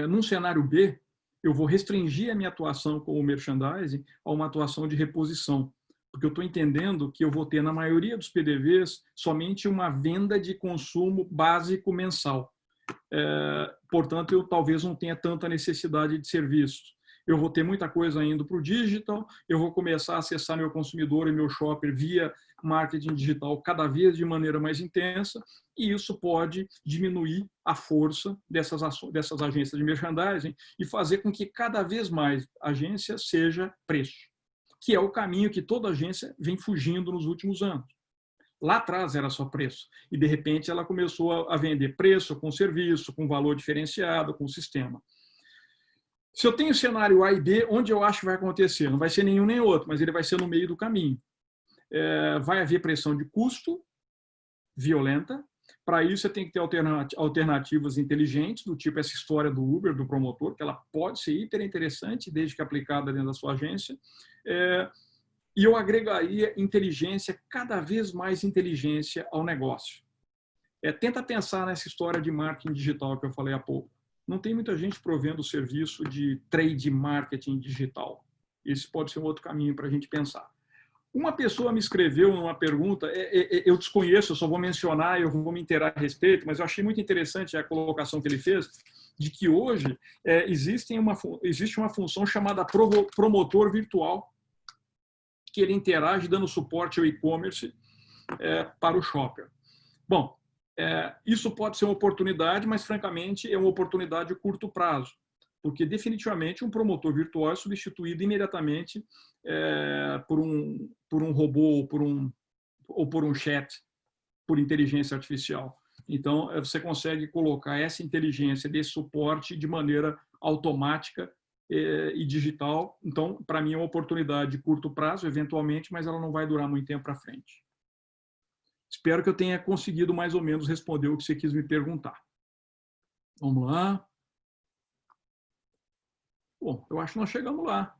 Num cenário B, eu vou restringir a minha atuação como merchandising a uma atuação de reposição, porque eu estou entendendo que eu vou ter, na maioria dos PDVs, somente uma venda de consumo básico mensal. Portanto, eu talvez não tenha tanta necessidade de serviços. Eu vou ter muita coisa indo para o digital, eu vou começar a acessar meu consumidor e meu shopper via marketing digital cada vez de maneira mais intensa, e isso pode diminuir a força dessas agências de merchandising e fazer com que cada vez mais agência seja preço, que é o caminho que toda agência vem fugindo nos últimos anos. Lá atrás era só preço, e de repente ela começou a vender preço com serviço, com valor diferenciado, com sistema. Se eu tenho cenário A e B, onde eu acho que vai acontecer? Não vai ser nenhum nem outro, mas ele vai ser no meio do caminho. Vai haver pressão de custo violenta. Para isso, você tem que ter alternativas inteligentes, do tipo essa história do Uber, do promotor, que ela pode ser hiper interessante, desde que aplicada dentro da sua agência. E eu agregaria inteligência, cada vez mais inteligência ao negócio. Tenta pensar nessa história de marketing digital que eu falei há pouco. Não tem muita gente provendo o serviço de trade marketing digital. Esse pode ser um outro caminho para a gente pensar. Uma pessoa me escreveu uma pergunta, eu desconheço, eu só vou mencionar, eu vou me inteirar a respeito, mas eu achei muito interessante a colocação que ele fez, de que hoje existe uma função chamada promotor virtual, que ele interage dando suporte ao e-commerce para o shopper. Bom, isso pode ser uma oportunidade, mas, francamente, é uma oportunidade de curto prazo, porque, definitivamente, um promotor virtual é substituído imediatamente por um robô ou por um chat, por inteligência artificial. Então, você consegue colocar essa inteligência desse suporte de maneira automática e digital. Então, para mim, é uma oportunidade de curto prazo, eventualmente, mas ela não vai durar muito tempo para frente. Espero que eu tenha conseguido mais ou menos responder o que você quis me perguntar. Vamos lá. Bom, eu acho que nós chegamos lá.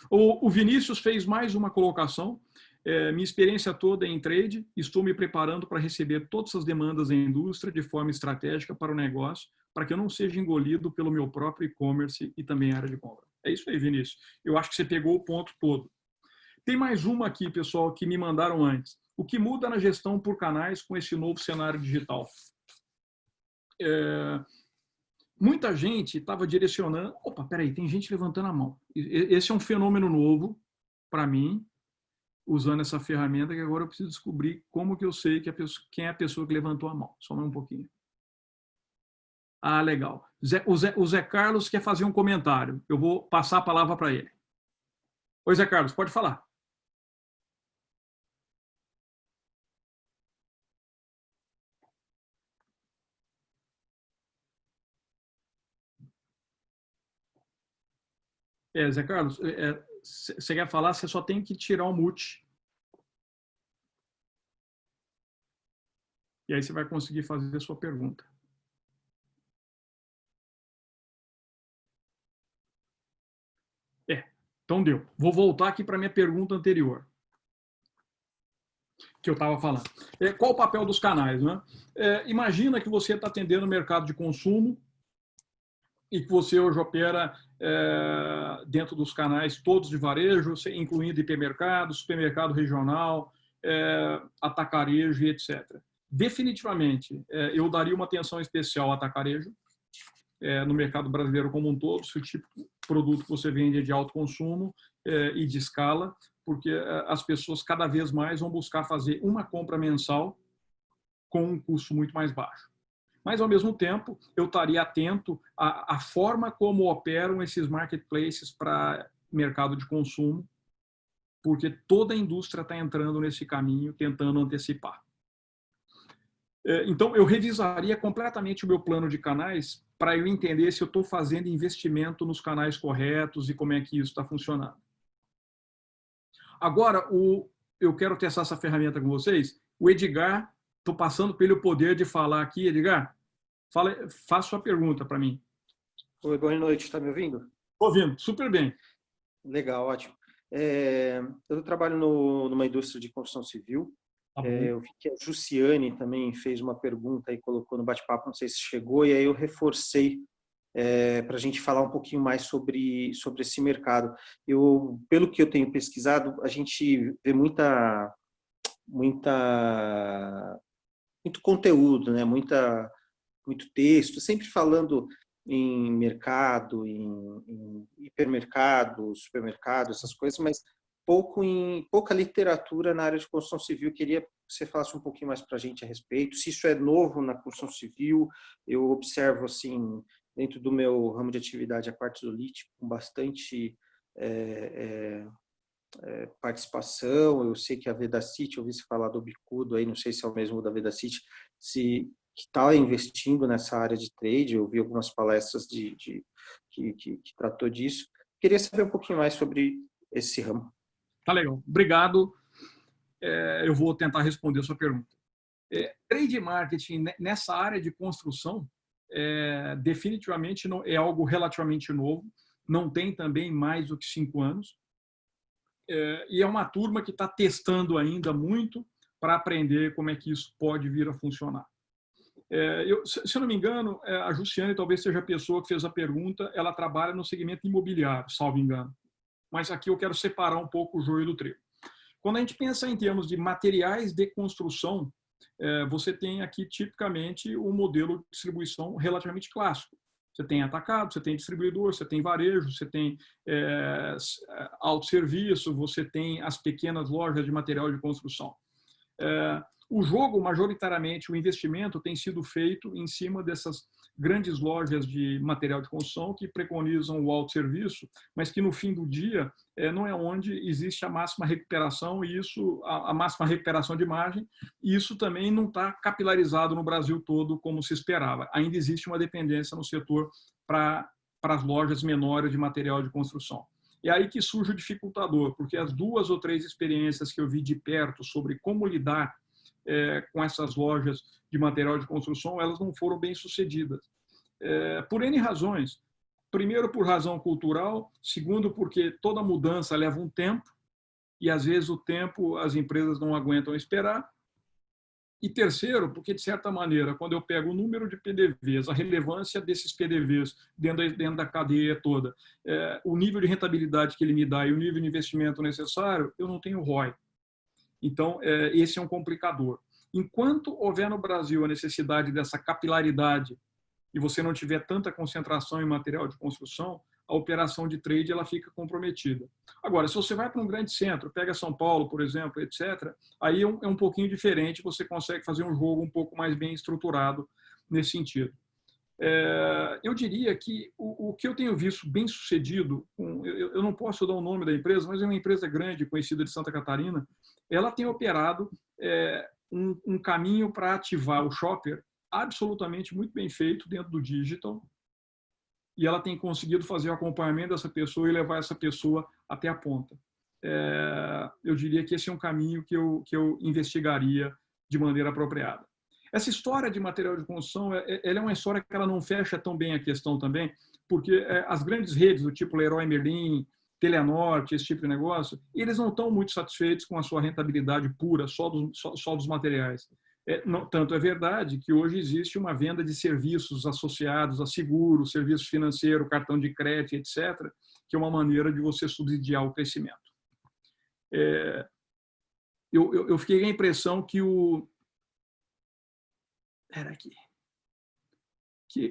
O Vinícius fez mais uma colocação. Minha experiência toda é em trade, estou me preparando para receber todas as demandas da indústria de forma estratégica para o negócio, para que eu não seja engolido pelo meu próprio e-commerce e também área de compra. É isso aí, Vinícius. Eu acho que você pegou o ponto todo. Tem mais uma aqui, pessoal, que me mandaram antes. O que muda na gestão por canais com esse novo cenário digital? Muita gente estava direcionando... Opa, peraí, tem gente levantando a mão. Esse é um fenômeno novo para mim, usando essa ferramenta, que agora eu preciso descobrir como que eu sei que quem é a pessoa que levantou a mão. Só mais um pouquinho. Ah, legal. O Zé Carlos quer fazer um comentário. Eu vou passar a palavra para ele. Oi, Zé Carlos, pode falar. Zé Carlos, você quer falar, você só tem que tirar o mute. E aí você vai conseguir fazer a sua pergunta. Então deu. Vou voltar aqui para a minha pergunta anterior, que eu estava falando. Qual o papel dos canais, né? Imagina que você está atendendo o mercado de consumo e que você hoje opera dentro dos canais todos de varejo, incluindo hipermercado, supermercado regional, atacarejo e etc. Definitivamente, eu daria uma atenção especial ao atacarejo, no mercado brasileiro como um todo, se o tipo de produto que você vende é de alto consumo e de escala, porque as pessoas cada vez mais vão buscar fazer uma compra mensal com um custo muito mais baixo. Mas, ao mesmo tempo, eu estaria atento à forma como operam esses marketplaces para mercado de consumo, porque toda a indústria está entrando nesse caminho, tentando antecipar. Então, eu revisaria completamente o meu plano de canais para eu entender se eu estou fazendo investimento nos canais corretos e como é que isso está funcionando. Agora, eu quero testar essa ferramenta com vocês. O Edgar, estou passando pelo poder de falar aqui, Edgar. Faça sua pergunta para mim. Oi, boa noite, está me ouvindo? Estou ouvindo, super bem. Legal, ótimo. Eu trabalho numa indústria de construção civil. Tá bom. Eu vi que a Jussiane também fez uma pergunta e colocou no bate-papo, não sei se chegou, e aí eu reforcei para a gente falar um pouquinho mais sobre esse mercado. Pelo que eu tenho pesquisado, a gente vê muito conteúdo, né? Muito texto, sempre falando em mercado, em hipermercado, supermercado, essas coisas, mas pouca literatura na área de construção civil. Eu queria que você falasse um pouquinho mais para a gente a respeito, se isso é novo na construção civil. Eu observo, assim, dentro do meu ramo de atividade, a parte do LIT, com bastante participação. Eu sei que a Vedacity, eu ouvi se falar do Bicudo, aí não sei se é o mesmo da Vedacity, que está investindo nessa área de trade. Eu vi algumas palestras que tratou disso. Queria saber um pouquinho mais sobre esse ramo. Tá legal. Obrigado. Eu vou tentar responder a sua pergunta. Trade marketing nessa área de construção definitivamente não, é algo relativamente novo. Não tem também mais do que 5 anos. E é uma turma que está testando ainda muito para aprender como é que isso pode vir a funcionar. Se eu não me engano, a Jussiane talvez seja a pessoa que fez a pergunta. Ela trabalha no segmento imobiliário, salvo engano. Mas aqui eu quero separar um pouco o joio do trigo. Quando a gente pensa em termos de materiais de construção, você tem aqui tipicamente um modelo de distribuição relativamente clássico. Você tem atacado, você tem distribuidor, você tem varejo, você tem autosserviço, você tem as pequenas lojas de material de construção. O jogo, majoritariamente, o investimento tem sido feito em cima dessas grandes lojas de material de construção que preconizam o autosserviço, mas que no fim do dia não é onde existe a máxima recuperação, e isso, a máxima recuperação de margem, e isso também não está capilarizado no Brasil todo como se esperava. Ainda existe uma dependência no setor para as lojas menores de material de construção. É aí que surge o dificultador, porque as 2 ou 3 experiências que eu vi de perto sobre como lidar com essas lojas de material de construção, elas não foram bem sucedidas. Por N razões. Primeiro, por razão cultural. Segundo, porque toda mudança leva um tempo, e às vezes o tempo as empresas não aguentam esperar. E terceiro, porque de certa maneira, quando eu pego o número de PDVs, a relevância desses PDVs dentro da cadeia toda, o nível de rentabilidade que ele me dá e o nível de investimento necessário, eu não tenho ROI. Então, esse é um complicador. Enquanto houver no Brasil a necessidade dessa capilaridade e você não tiver tanta concentração em material de construção, a operação de trade ela fica comprometida. Agora, se você vai para um grande centro, pega São Paulo, por exemplo, etc., aí é um pouquinho diferente, você consegue fazer um jogo um pouco mais bem estruturado nesse sentido. Eu diria que o que eu tenho visto bem sucedido, eu não posso dar o nome da empresa, mas é uma empresa grande, conhecida de Santa Catarina, ela tem operado um caminho para ativar o shopper absolutamente muito bem feito dentro do digital, e ela tem conseguido fazer o acompanhamento dessa pessoa e levar essa pessoa até a ponta. Eu diria que esse é um caminho que eu investigaria de maneira apropriada. Essa história de material de construção, ela é uma história que ela não fecha tão bem a questão também, porque as grandes redes do tipo Leroy Merlin, Telenorte, esse tipo de negócio, eles não estão muito satisfeitos com a sua rentabilidade pura, só dos materiais. Tanto é verdade que hoje existe uma venda de serviços associados a seguro, serviço financeiro, cartão de crédito, etc., que é uma maneira de você subsidiar o crescimento. Eu fiquei com a impressão que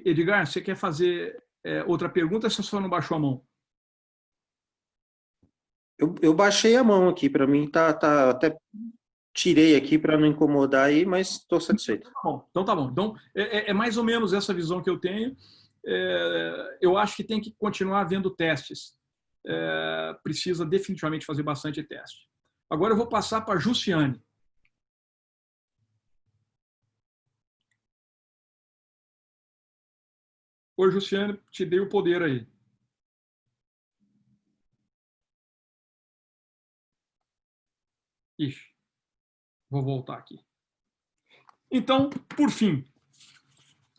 Edgar, você quer fazer outra pergunta ou você só não baixou a mão? Eu baixei a mão aqui, para mim até tirei aqui para não incomodar aí, mas estou satisfeito. Então tá bom. Então é mais ou menos essa visão que eu tenho. Eu acho que tem que continuar havendo testes. Precisa definitivamente fazer bastante teste. Agora eu vou passar para a Jussiane. Oi, Jussiane, te dei o poder aí. Vou voltar aqui. Então, por fim,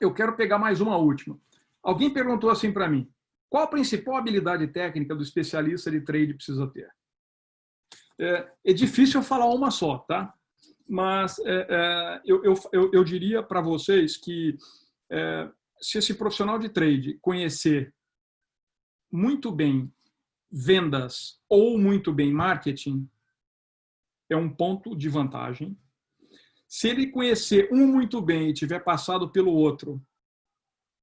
eu quero pegar mais uma última. Alguém perguntou assim para mim, qual a principal habilidade técnica do especialista de trade precisa ter? É difícil eu falar uma só, tá? Mas eu diria para vocês que se esse profissional de trade conhecer muito bem vendas ou muito bem marketing, é um ponto de vantagem. Se ele conhecer um muito bem e tiver passado pelo outro,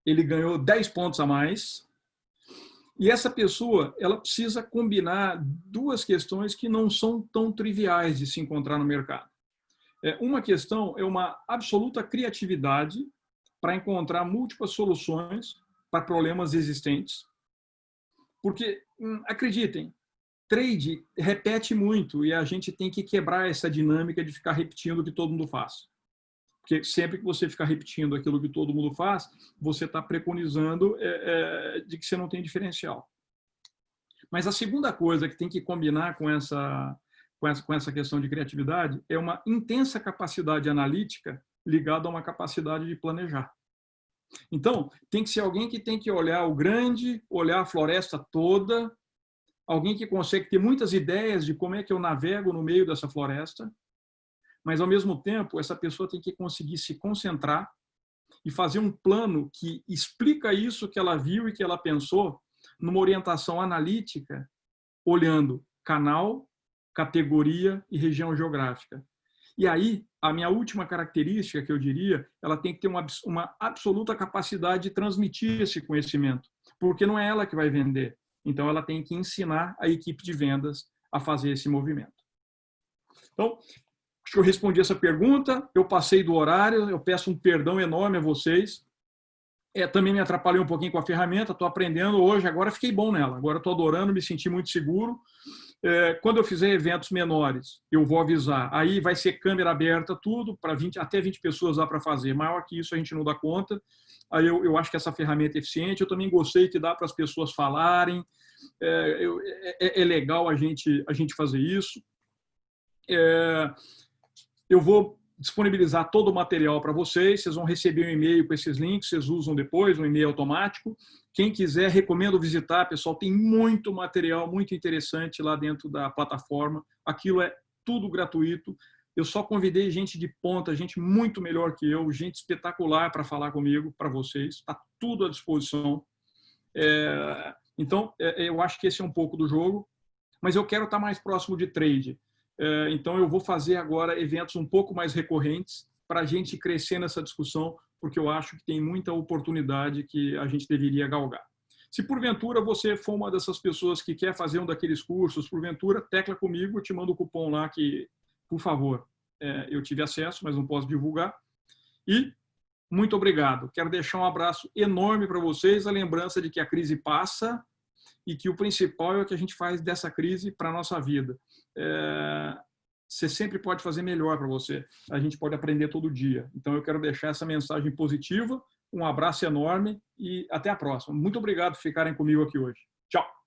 ele ganhou 10 pontos a mais. E essa pessoa, ela precisa combinar duas questões que não são tão triviais de se encontrar no mercado. Uma questão é uma absoluta criatividade para encontrar múltiplas soluções para problemas existentes. Porque, acreditem, trade repete muito e a gente tem que quebrar essa dinâmica de ficar repetindo o que todo mundo faz. Porque sempre que você ficar repetindo aquilo que todo mundo faz, você está preconizando de que você não tem diferencial. Mas a segunda coisa que tem que combinar com essa questão de criatividade é uma intensa capacidade analítica ligada a uma capacidade de planejar. Então, tem que ser alguém que tem que olhar o grande, olhar a floresta toda, alguém que consegue ter muitas ideias de como é que eu navego no meio dessa floresta, mas, ao mesmo tempo, essa pessoa tem que conseguir se concentrar e fazer um plano que explica isso que ela viu e que ela pensou numa orientação analítica, olhando canal, categoria e região geográfica. E aí, a minha última característica, que eu diria, ela tem que ter uma absoluta capacidade de transmitir esse conhecimento, porque não é ela que vai vender. Então, ela tem que ensinar a equipe de vendas a fazer esse movimento. Então, acho que eu respondi essa pergunta, eu passei do horário, eu peço um perdão enorme a vocês. Também me atrapalhei um pouquinho com a ferramenta, estou aprendendo hoje, agora fiquei bom nela, agora estou adorando, me senti muito seguro. Quando eu fizer eventos menores, eu vou avisar, aí vai ser câmera aberta, tudo, para até 20 pessoas dá para fazer, maior que isso a gente não dá conta. Aí eu acho que essa ferramenta é eficiente, eu também gostei que dá para as pessoas falarem, é legal a gente fazer isso. Eu vou disponibilizar todo o material para vocês vão receber um e-mail com esses links, vocês usam depois, um e-mail automático. Quem quiser, recomendo visitar, pessoal, tem muito material, muito interessante lá dentro da plataforma. Aquilo é tudo gratuito. Eu só convidei gente de ponta, gente muito melhor que eu, gente espetacular para falar comigo, para vocês. Está tudo à disposição. Então, eu acho que esse é um pouco do jogo, mas eu quero estar mais próximo de trade. Então, eu vou fazer agora eventos um pouco mais recorrentes para a gente crescer nessa discussão, porque eu acho que tem muita oportunidade que a gente deveria galgar. Se, porventura, você for uma dessas pessoas que quer fazer um daqueles cursos, porventura, tecla comigo, eu te mando o cupom lá que, por favor, eu tive acesso, mas não posso divulgar. E muito obrigado. Quero deixar um abraço enorme para vocês, a lembrança de que a crise passa e que o principal é o que a gente faz dessa crise para a nossa vida. Você sempre pode fazer melhor para você. A gente pode aprender todo dia. Então, eu quero deixar essa mensagem positiva. Um abraço enorme e até a próxima. Muito obrigado por ficarem comigo aqui hoje. Tchau!